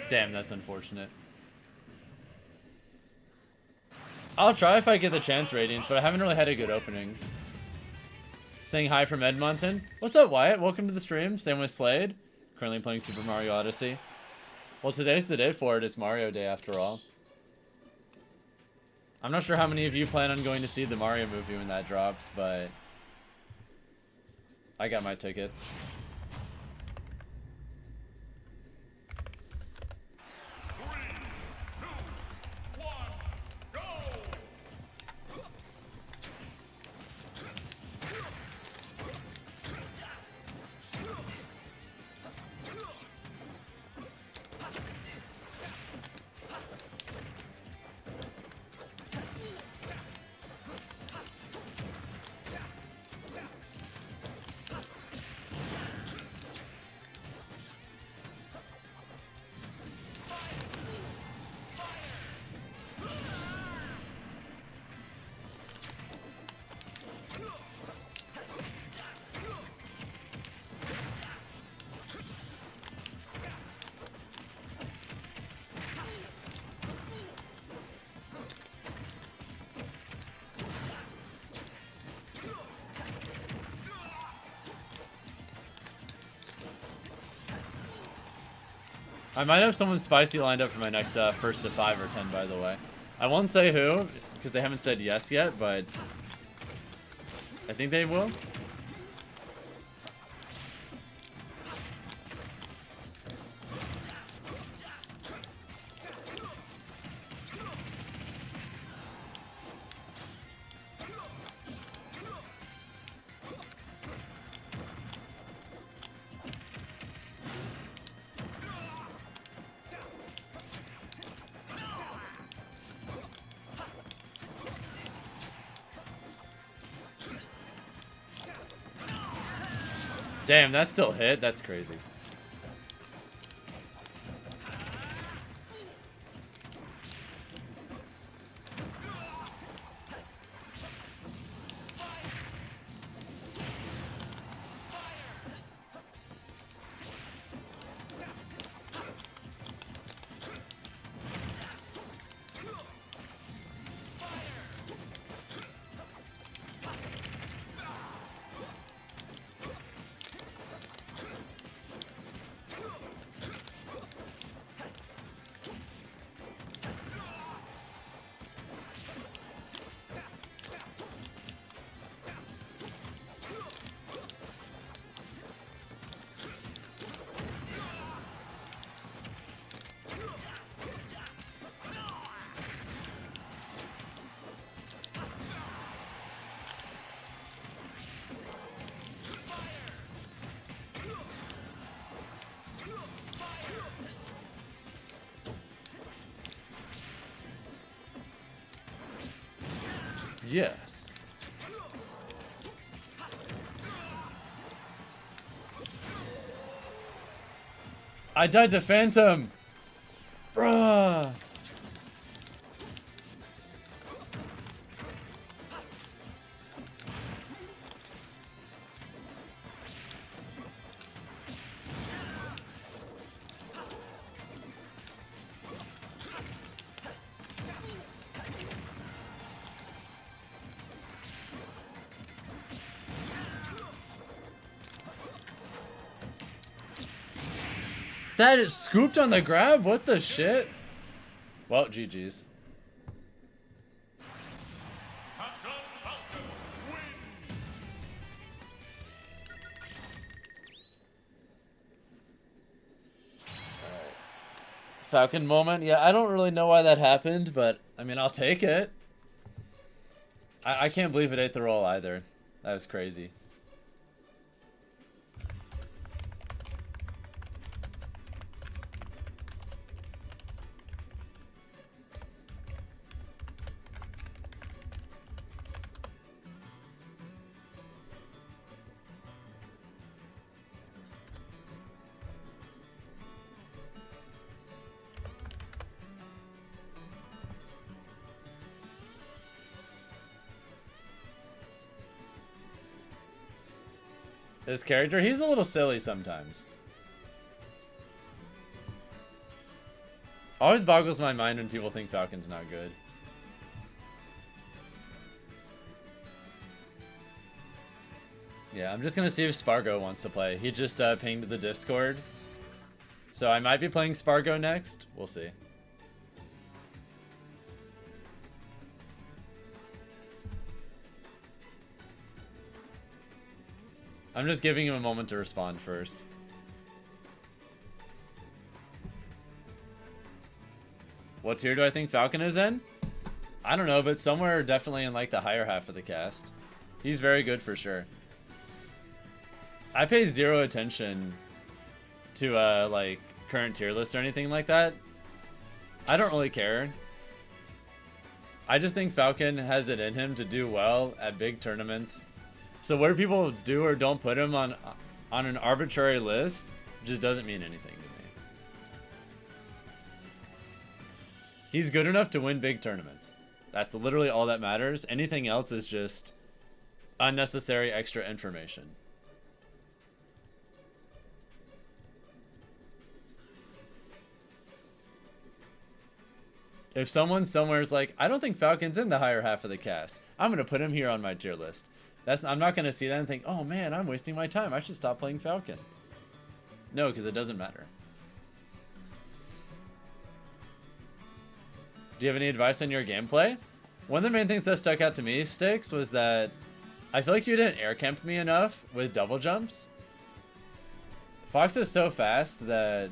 Damn, that's unfortunate. I'll try if I get the chance, Radiance, but I haven't really had a good opening. Saying hi from Edmonton. What's up, Wyatt? Welcome to the stream. Same with Slade. Currently playing Super Mario Odyssey. Well, today's the day for it. It's Mario Day after all. I'm not sure how many of you plan on going to see the Mario movie when that drops, but I got my tickets. I might have someone spicy lined up for my next first to 5 or 10, by the way. I won't say who, because they haven't said yes yet, but I think they will. Damn, that still hit? That's crazy. Yes. I died to Phantom. Bruh. That is scooped on the grab? What the shit? Well, GG's. FatalityFalcon win. Falcon moment? Yeah, I don't really know why that happened, but I mean, I'll take it. I can't believe it ate the roll either. That was crazy. His character, he's a little silly sometimes. Always boggles my mind when people think Falcon's not good. Yeah, I'm just gonna see if Spargo wants to play. He just pinged the Discord. So I might be playing Spargo next. We'll see. I'm just giving him a moment to respond first. What tier do I think Falcon is in? I don't know, but somewhere definitely in like the higher half of the cast. He's very good for sure. I pay zero attention to like current tier list or anything like that. I don't really care. I just think Falcon has it in him to do well at big tournaments. So where people do or don't put him on an arbitrary list just doesn't mean anything to me. He's good enough to win big tournaments. That's literally all that matters. Anything else is just unnecessary extra information. If someone somewhere is like, I don't think Falcon's in the higher half of the cast, I'm going to put him here on my tier list. I'm not going to see that and think, oh man, I'm wasting my time. I should stop playing Falcon. No, because it doesn't matter. Do you have any advice on your gameplay? One of the main things that stuck out to me, Sticks, was that I feel like you didn't air camp me enough with double jumps. Fox is so fast that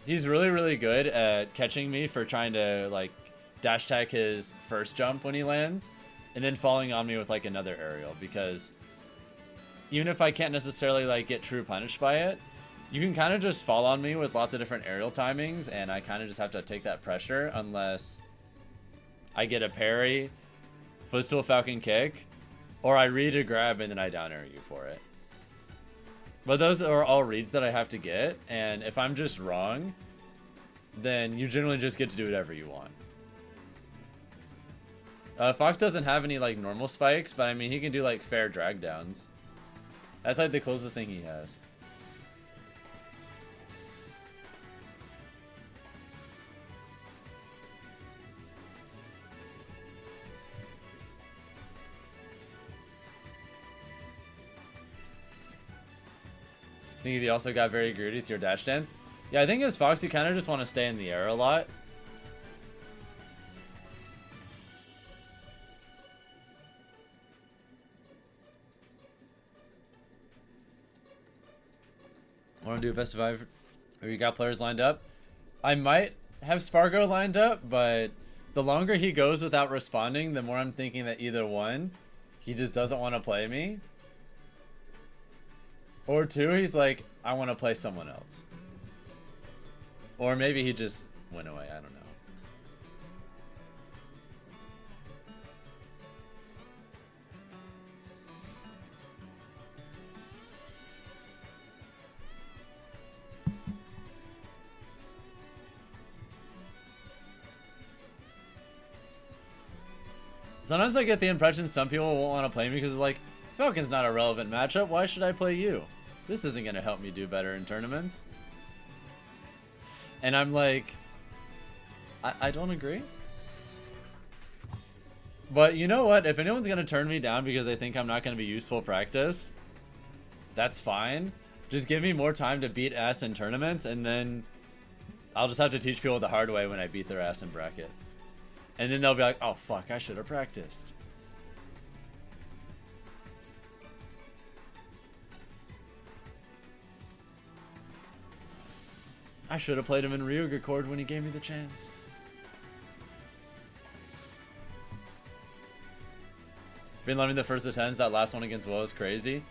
he's really, really good at catching me for trying to like dash tag his first jump when he lands and then falling on me with like another aerial, because even if I can't necessarily like get true punished by it, you can kind of just fall on me with lots of different aerial timings, and I kind of just have to take that pressure unless I get a parry, footstool falcon kick, or I read a grab and then I down air you for it. But those are all reads that I have to get, and if I'm just wrong, then you generally just get to do whatever you want. Fox doesn't have any like normal spikes, but I mean he can do like fair drag downs. That's like the closest thing he has. I think he also got very greedy with your dash dance. Yeah, I think as Fox, you kind of just want to stay in the air a lot. Want to do a best of 5? Or you got players lined up? I might have Spargo lined up, but the longer he goes without responding, the more I'm thinking that either one, he just doesn't want to play me. Or two, he's like, I want to play someone else. Or maybe he just went away, I don't know. Sometimes I get the impression some people won't want to play me because it's like, Falcon's not a relevant matchup, why should I play you? This isn't going to help me do better in tournaments. And I'm like, I don't agree. But you know what? If anyone's going to turn me down because they think I'm not going to be useful practice, that's fine. Just give me more time to beat ass in tournaments, and then I'll just have to teach people the hard way when I beat their ass in bracket. And then they'll be like, oh fuck, I should have practiced. I should have played him in Ryuga Chord when he gave me the chance. Been loving the first attempts. That last one against Will is crazy.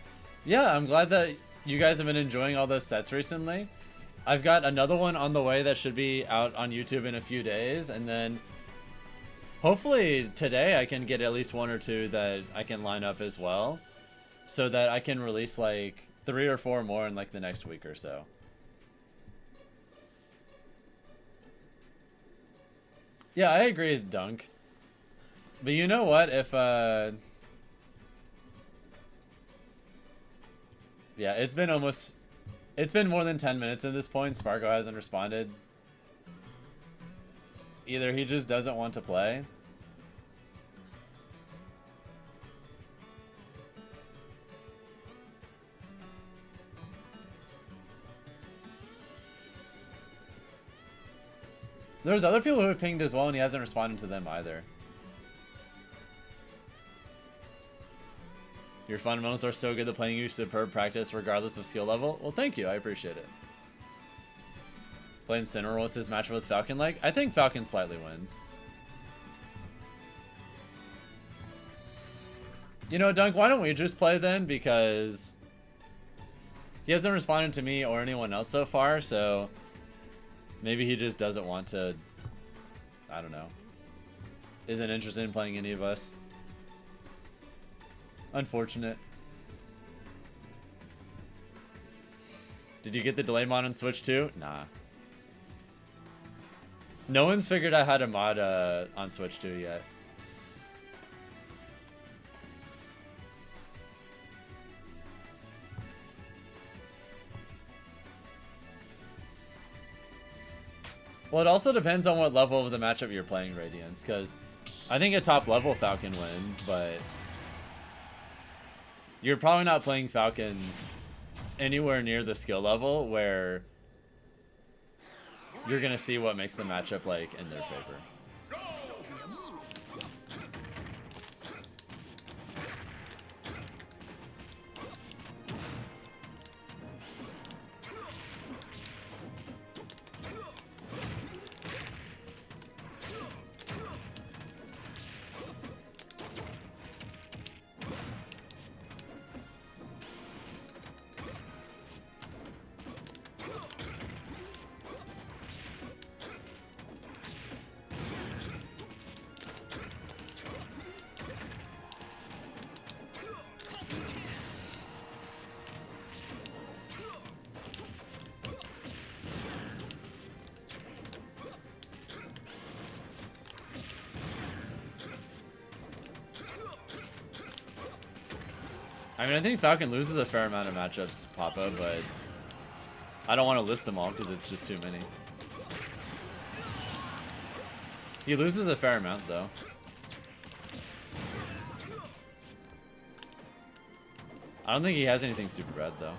Yeah, I'm glad that you guys have been enjoying all those sets recently. I've got another one on the way that should be out on YouTube in a few days, and then hopefully today I can get at least one or two that I can line up as well, so that I can release like 3 or 4 more in like the next week or so. Yeah, I agree with Dunk. But you know what? If, yeah, it's been more than 10 minutes at this point. Spargo hasn't responded. Either he just doesn't want to play. There's other people who have pinged as well, and he hasn't responded to them either. Your fundamentals are so good that playing you superb practice regardless of skill level. Well, thank you. I appreciate it. Playing Cineral, what's his matchup with Falcon like? I think Falcon slightly wins. You know, Dunk, why don't we just play then? Because he hasn't responded to me or anyone else so far, so maybe he just doesn't want to, I don't know, isn't interested in playing any of us. Unfortunate. Did you get the delay mod on Switch too? Nah. No one's figured out how to mod on Switch 2 yet. Well, it also depends on what level of the matchup you're playing Radiance, because I think a top level Falcon wins, but you're probably not playing Falcons anywhere near the skill level where you're gonna see what makes the matchup like in their favor. I mean, I think Falcon loses a fair amount of matchups, Papa, but I don't want to list them all because it's just too many. He loses a fair amount, though. I don't think he has anything super bad, though.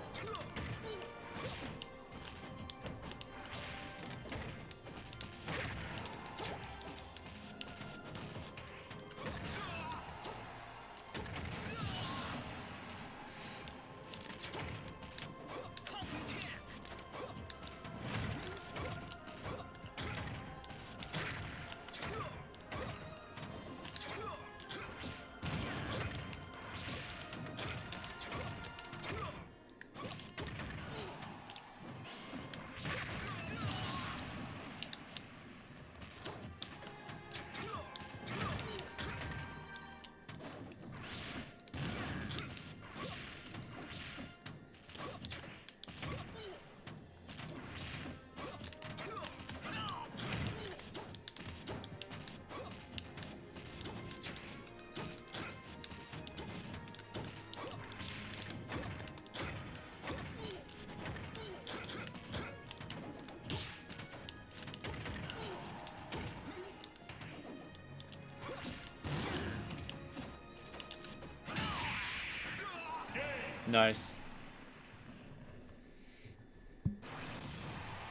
Nice.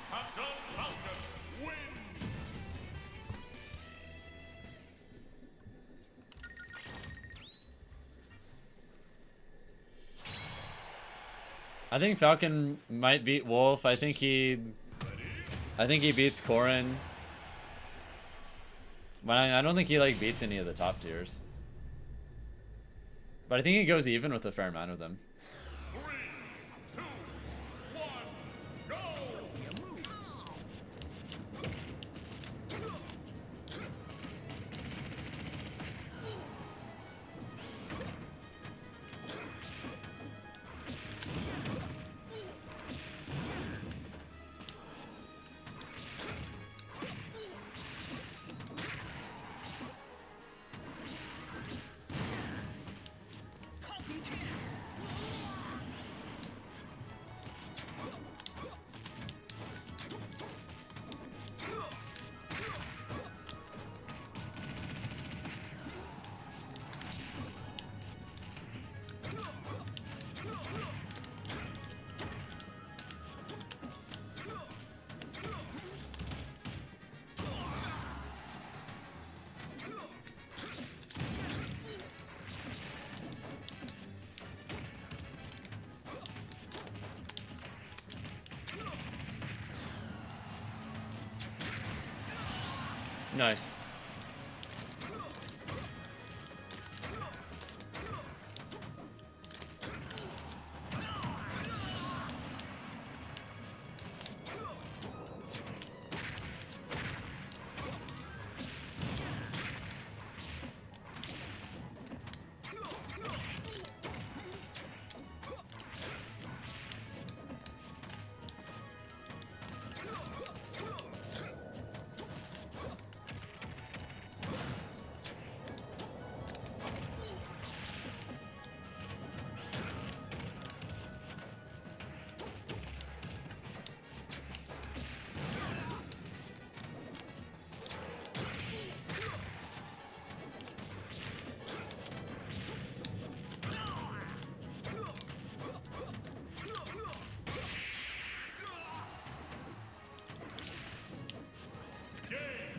FatalityFalcon win. I think Falcon might beat Wolf. I think he beats Corrin. But I don't think he like beats any of the top tiers. But I think he goes even with a fair amount of them. 3, 2, 1, go! Nice.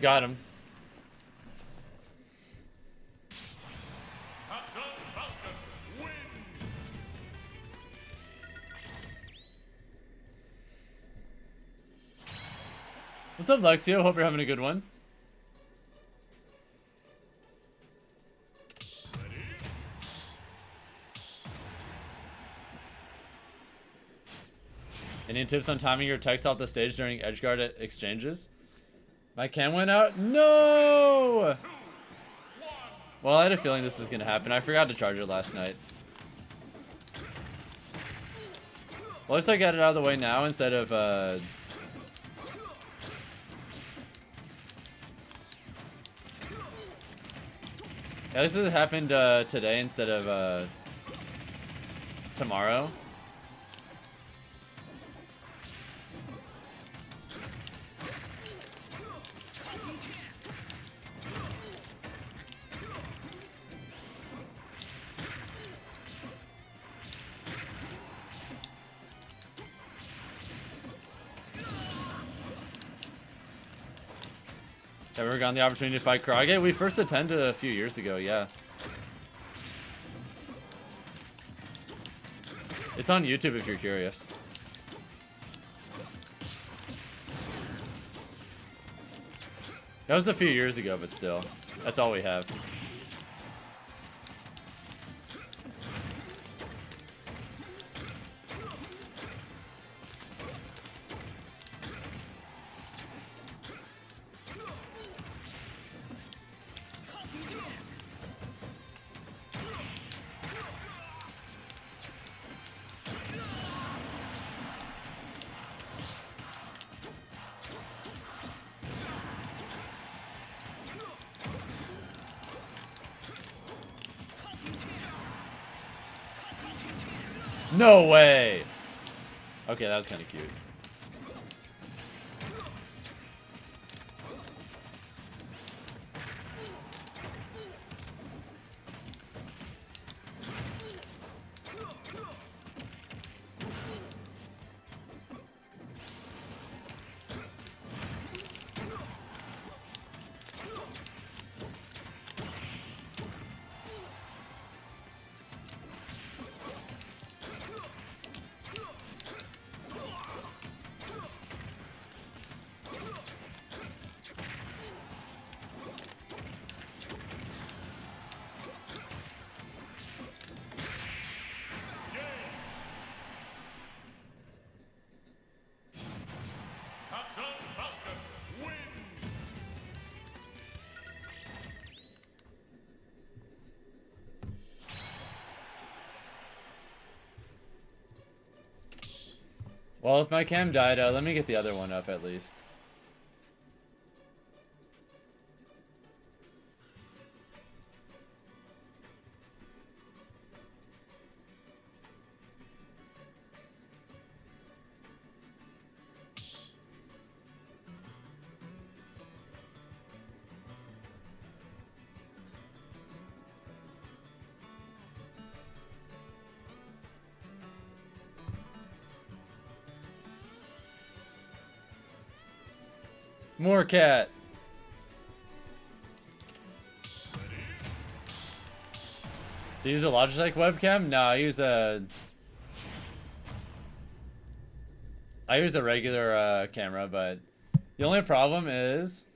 Got him. FataliFalcon wins. What's up, Lexio? Hope you're having a good one. Any tips on timing your text off the stage during edgeguard exchanges? My cam went out? No! Well, I had a feeling this was gonna happen. I forgot to charge it last night. Well, at least I got it out of the way now instead of, At least this happened, today instead of, tomorrow. Ever gotten the opportunity to fight Krage? We first attended a few years ago, yeah. It's on YouTube if you're curious. That was a few years ago, but still. That's all we have. No way! Okay, that was kind of cute. FataliFalcon wins. Well, if my cam died, let me get the other one up at least. More cat. Do you use a Logitech webcam? No, I use a regular camera, but the only problem is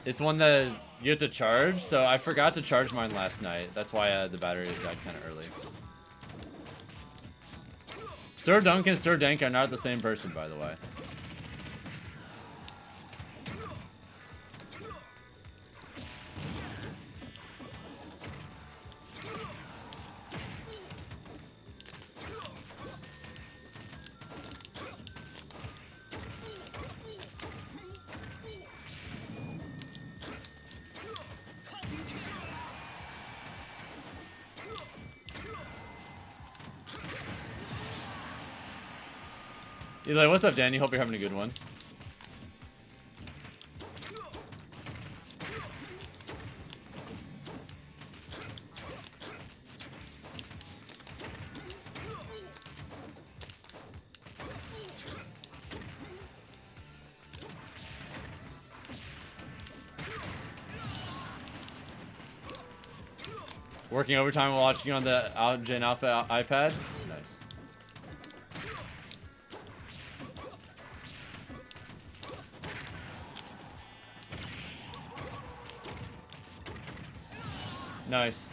it's one that you have to charge, so I forgot to charge mine last night. That's why the battery died kind of early. Sir Dunk and Sir Dank are not the same person, by the way. Eli, what's up, Danny? Hope you're having a good one. Working overtime while watching on the Gen Alpha iPad. Nice. Nice.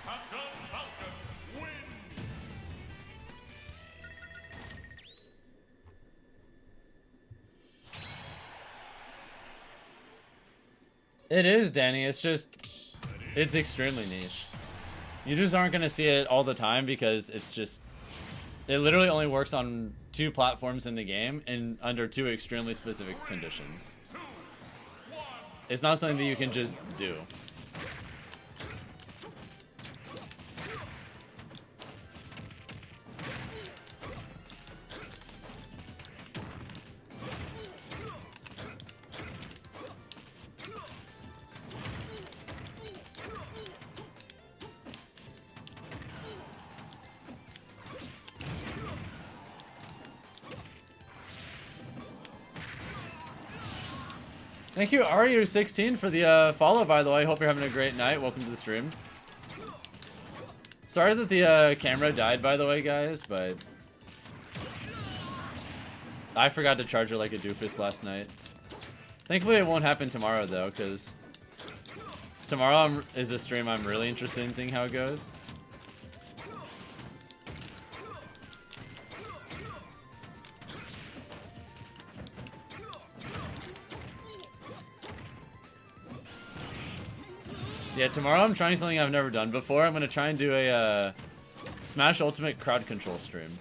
FataliFalcon win. It is, Danny. It's just, it's extremely niche. You just aren't going to see it all the time because it's just, it literally only works on 2 platforms in the game and under 2 extremely specific conditions. It's not something that you can just do. Thank you, Aru16, for the follow, by the way. Hope you're having a great night. Welcome to the stream. Sorry that the camera died, by the way, guys, but I forgot to charge it like a doofus last night. Thankfully, it won't happen tomorrow, though, because tomorrow is a stream I'm really interested in seeing how it goes. Yeah, tomorrow I'm trying something I've never done before. I'm going to try and do a Smash Ultimate crowd control stream.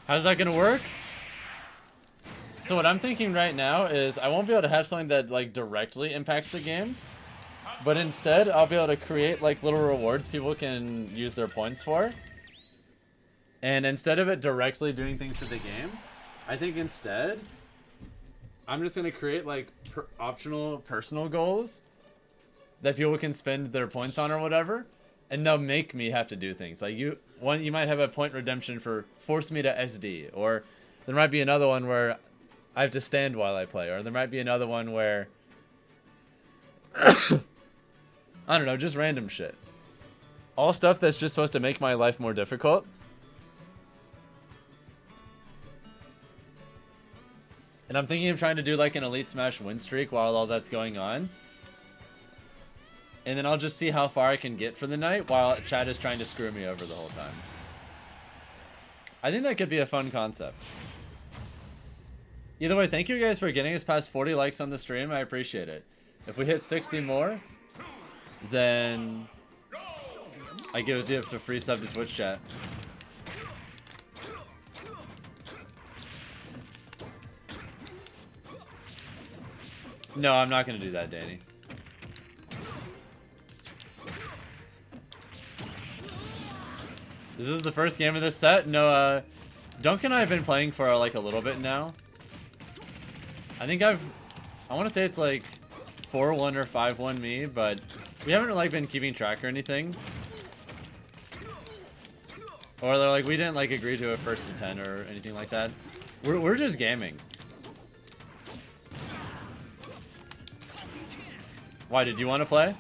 How's that gonna work? So what I'm thinking right now is I won't be able to have something that like directly impacts the game, but instead I'll be able to create like little rewards people can use their points for. And instead of it directly doing things to the game, I think instead I'm just gonna create like optional personal goals that people can spend their points on or whatever, and they'll make me have to do things. Like you might have a point redemption for force me to SD, or there might be another one where I have to stand while I play, or there might be another one where I don't know, just random shit. All stuff that's just supposed to make my life more difficult. And And I'm thinking of trying to do like an Elite Smash win streak while all that's going on. And then I'll just see how far I can get for the night while chat is trying to screw me over the whole time. I think that could be a fun concept. Either way, thank you guys for getting us past 40 likes on the stream. I appreciate it. If we hit 60 more, then I give a gift a free sub to Twitch chat. No, I'm not going to do that, Danny. This is the first game of this set. No, Dunk and I have been playing for like a little bit now. I think I want to say it's like 4-1 or 5-1 me, but we haven't like been keeping track or anything. Or they're like, we didn't like agree to a first to 10 or anything like that. We're just gaming. Why, did you want to play?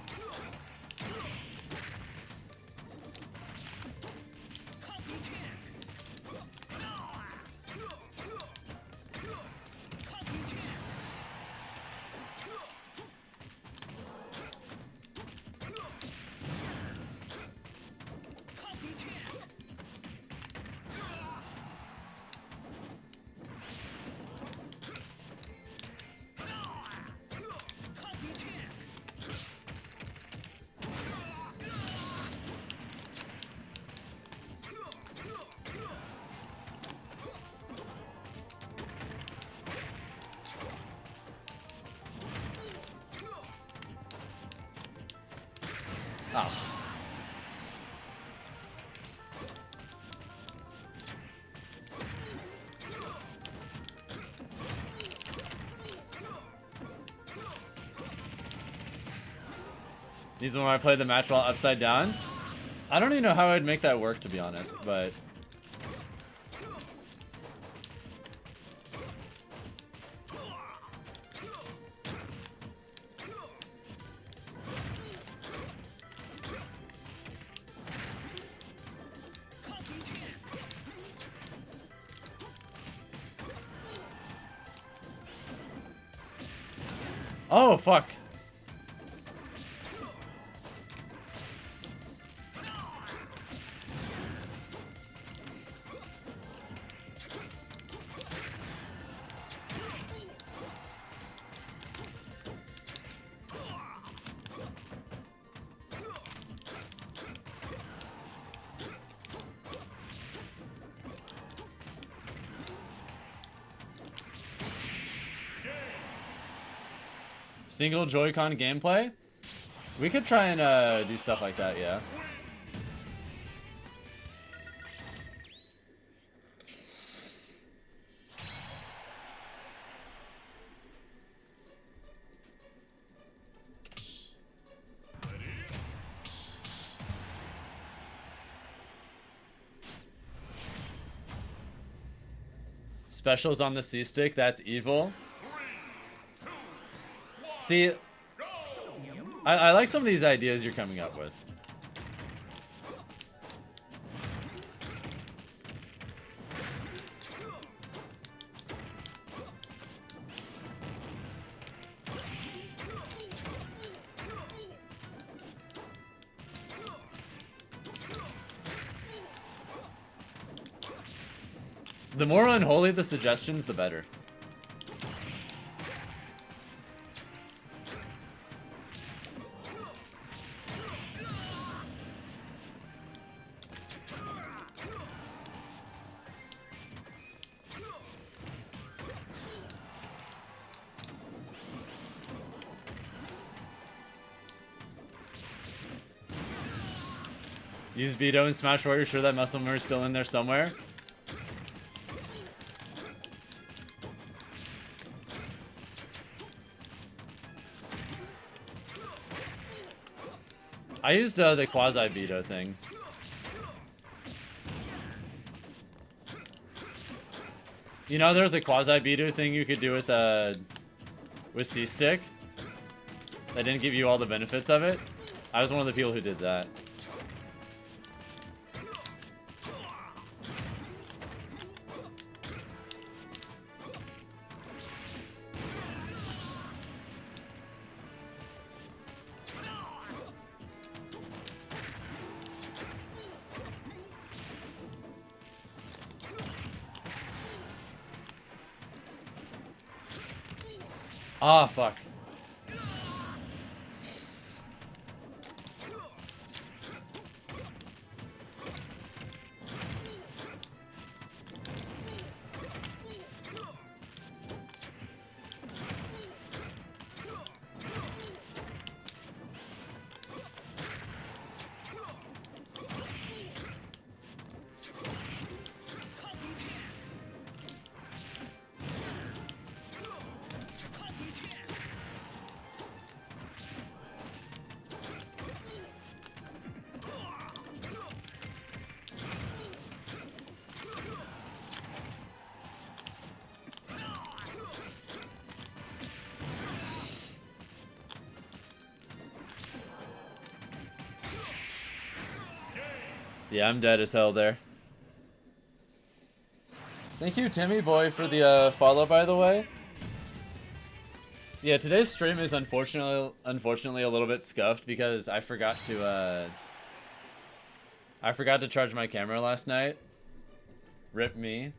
Oh. These are when I play the match while upside down. I don't even know how I'd make that work, to be honest, but oh, fuck. Single Joy-Con gameplay? We could try and do stuff like that, yeah. Specials on the C-Stick, that's evil. See, I like some of these ideas you're coming up with. The more unholy the suggestions, the better. Use Beto and Smash Warrior, sure that muscle memory is still in there somewhere. I used the quasi Beto thing. You know, there's a quasi Beto thing you could do with C-Stick that didn't give you all the benefits of it. I was one of the people who did that. Ah, fuck. Yeah, I'm dead as hell there. Thank you, Timmy boy, for the follow, by the way. Yeah, today's stream is unfortunately a little bit scuffed because I forgot to charge my camera last night. Rip me.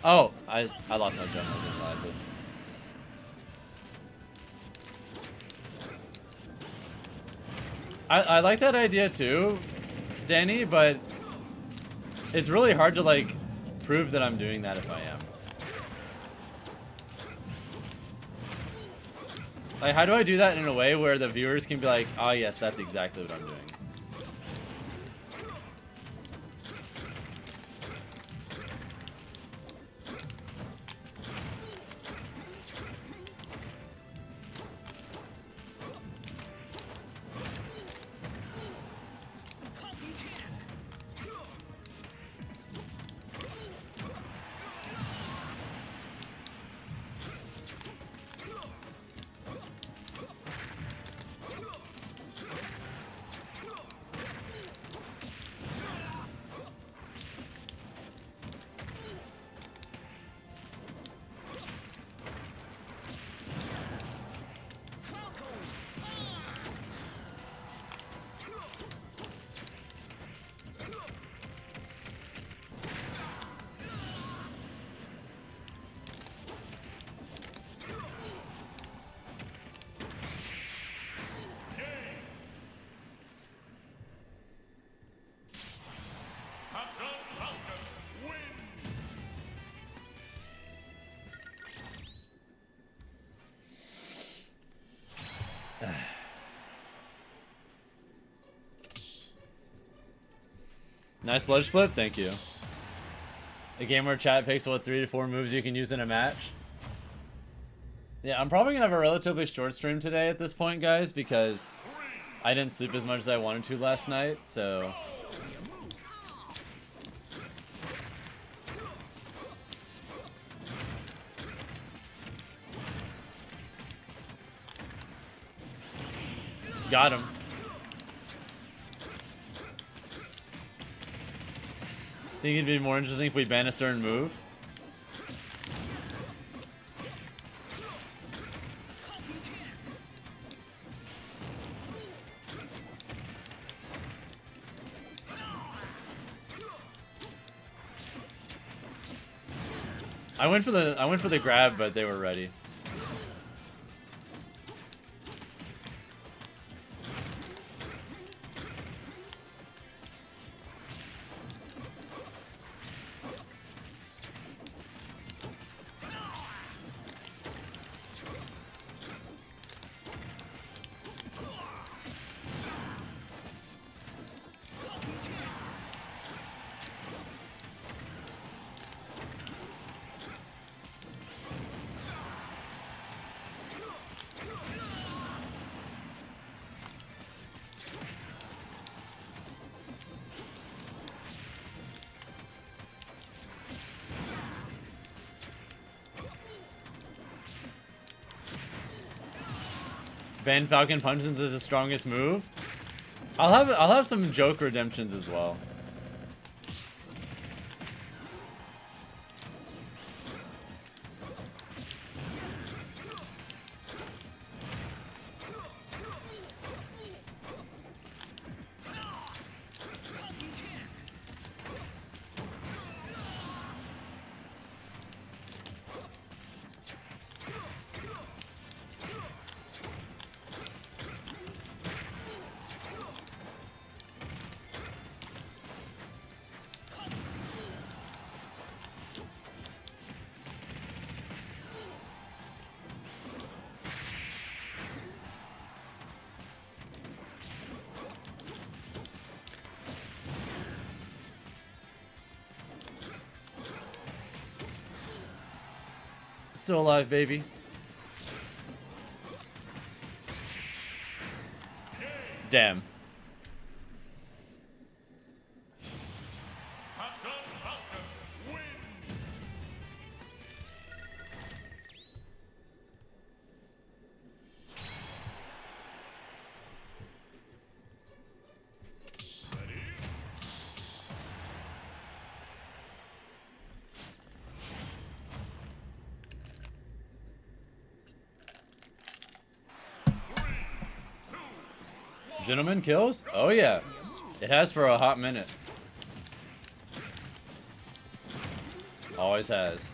Oh, I lost my jump. I didn't realize it. I like that idea too, Danny, but it's really hard to like prove that I'm doing that if I am. Like, how do I do that in a way where the viewers can be like, oh yes, that's exactly what I'm doing? FatalityFalcon wins. Nice ledge slip, thank you. A game where chat picks what 3 to 4 moves you can use in a match. Yeah, I'm probably gonna have a relatively short stream today at this point, guys, because I didn't sleep as much as I wanted to last night, so... Got him. Think it'd be more interesting if we ban a certain move? I went for the grab, but they were ready. Ban Falcon Punches is the strongest move. I'll have some joke redemptions as well. Still alive, baby. Damn. FatalityFalcon win. Gentleman kills? Oh yeah. It has for a hot minute. Always has.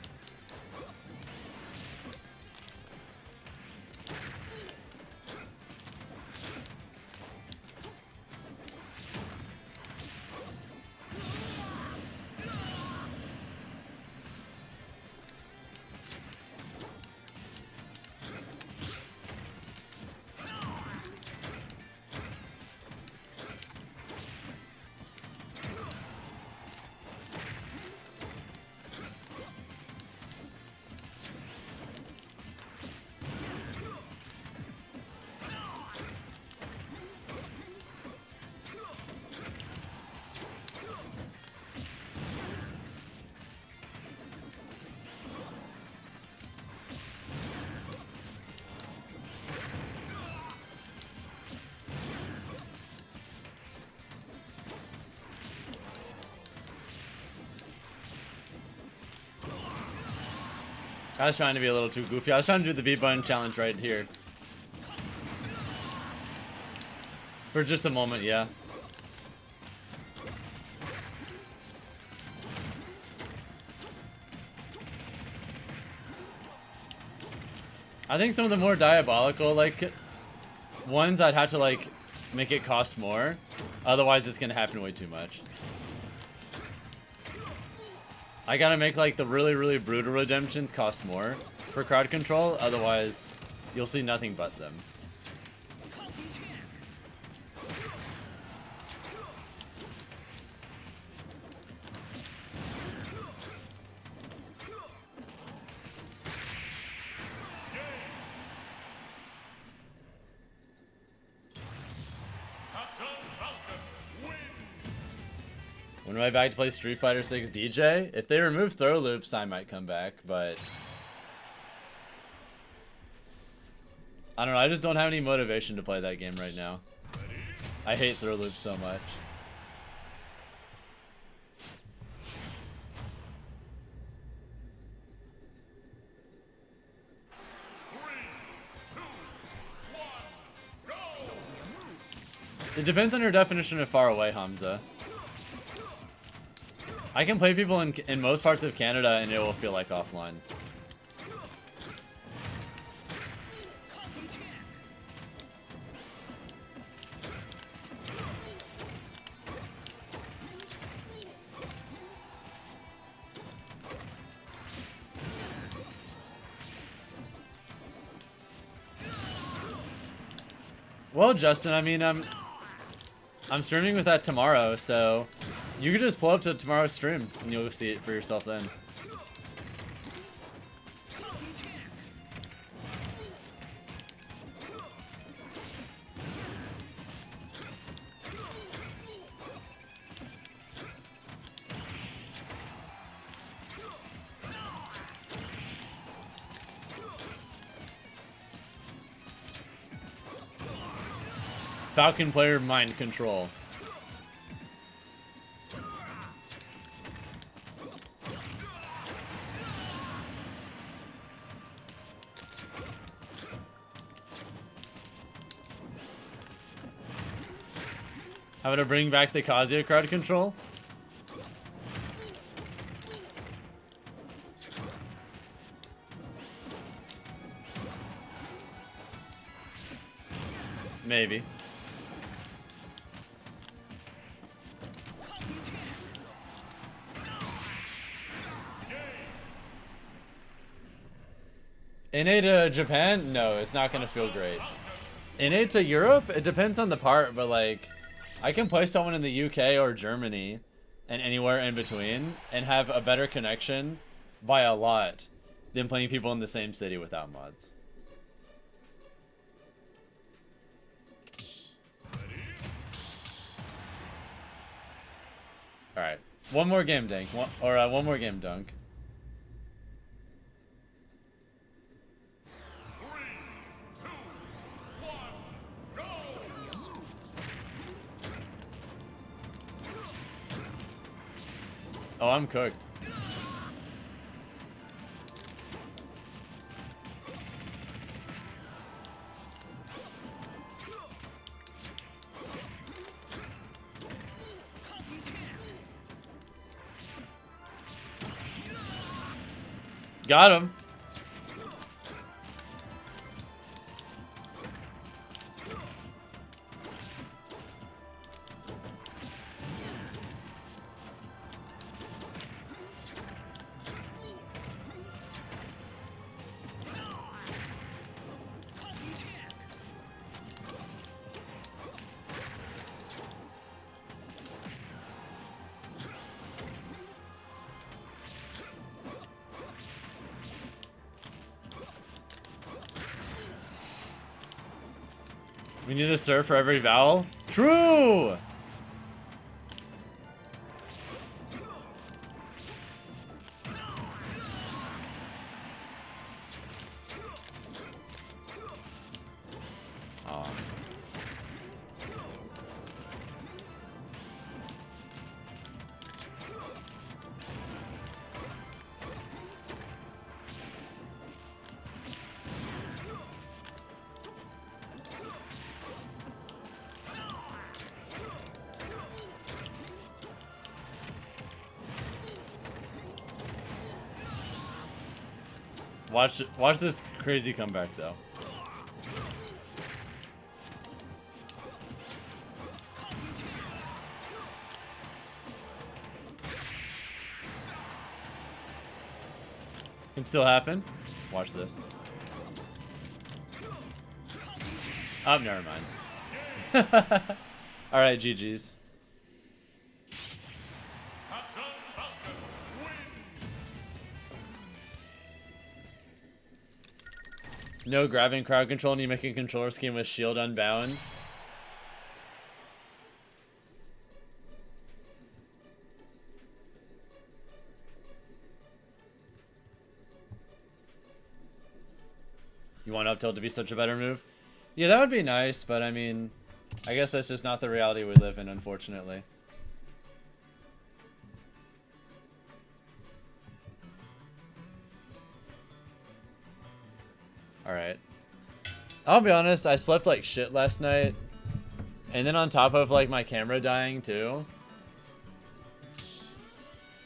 I was trying to be a little too goofy. I was trying to do the B-button challenge right here. For just a moment, yeah. I think some of the more diabolical, like, ones I'd have to, like, make it cost more. Otherwise, it's gonna happen way too much. I gotta make, like, the really, really brutal redemptions cost more for crowd control. Otherwise, you'll see nothing but them. When am I back to play Street Fighter 6 DJ? If they remove throw loops, I might come back, but I don't know, I just don't have any motivation to play that game right now. I hate throw loops so much. It depends on your definition of far away, Hamza. I can play people in most parts of Canada and it will feel like offline. Well, Justin, I mean, I'm streaming with that tomorrow, so you could just pull up to tomorrow's stream and you'll see it for yourself then. Falcon player mind control. How about to bring back the Kazuya crowd control? Maybe. NA to Japan? No, it's not gonna feel great. NA to Europe? It depends on the part, but like, I can play someone in the UK or Germany and anywhere in between and have a better connection by a lot than playing people in the same city without mods. Alright, one more game, Dunk. One more game, Dunk. 3, 2, 1, go! Oh, I'm cooked. Got him. We need a surf for every vowel? True! Oh. Watch this crazy comeback though. Can still happen. Watch this. Oh, never mind. All right, GG's. No grabbing crowd control and you make a controller scheme with shield unbound. You want up tilt to be such a better move? Yeah, that would be nice, but I mean, I guess that's just not the reality we live in, unfortunately. Alright. I'll be honest, I slept like shit last night. And then on top of like my camera dying too.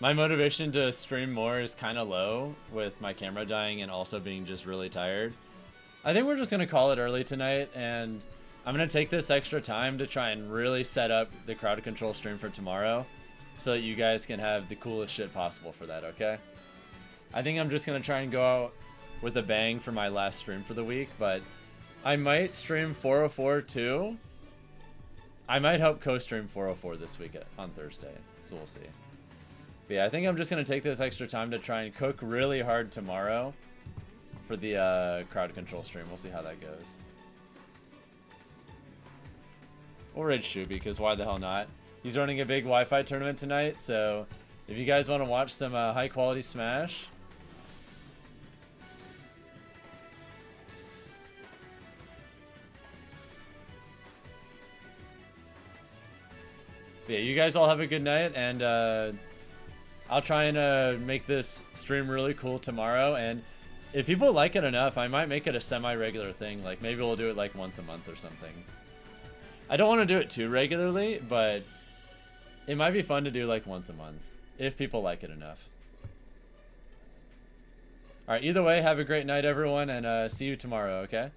My motivation to stream more is kind of low with my camera dying and also being just really tired. I think we're just going to call it early tonight, and I'm going to take this extra time to try and really set up the crowd control stream for tomorrow so that you guys can have the coolest shit possible for that, okay? I think I'm just going to try and go out with a bang for my last stream for the week, but I might stream 404 too. I might help co-stream 404 this week on Thursday, so we'll see. But yeah, I think I'm just going to take this extra time to try and cook really hard tomorrow for the crowd control stream. We'll see how that goes. We'll raid Shuby, because why the hell not? He's running a big Wi-Fi tournament tonight, so if you guys want to watch some high-quality Smash, But yeah, you guys all have a good night, and I'll try and make this stream really cool tomorrow. And if people like it enough, I might make it a semi-regular thing. Like maybe we'll do it like once a month or something. I don't want to do it too regularly, but it might be fun to do like once a month if people like it enough. All right, either way, have a great night, everyone, and see you tomorrow, okay?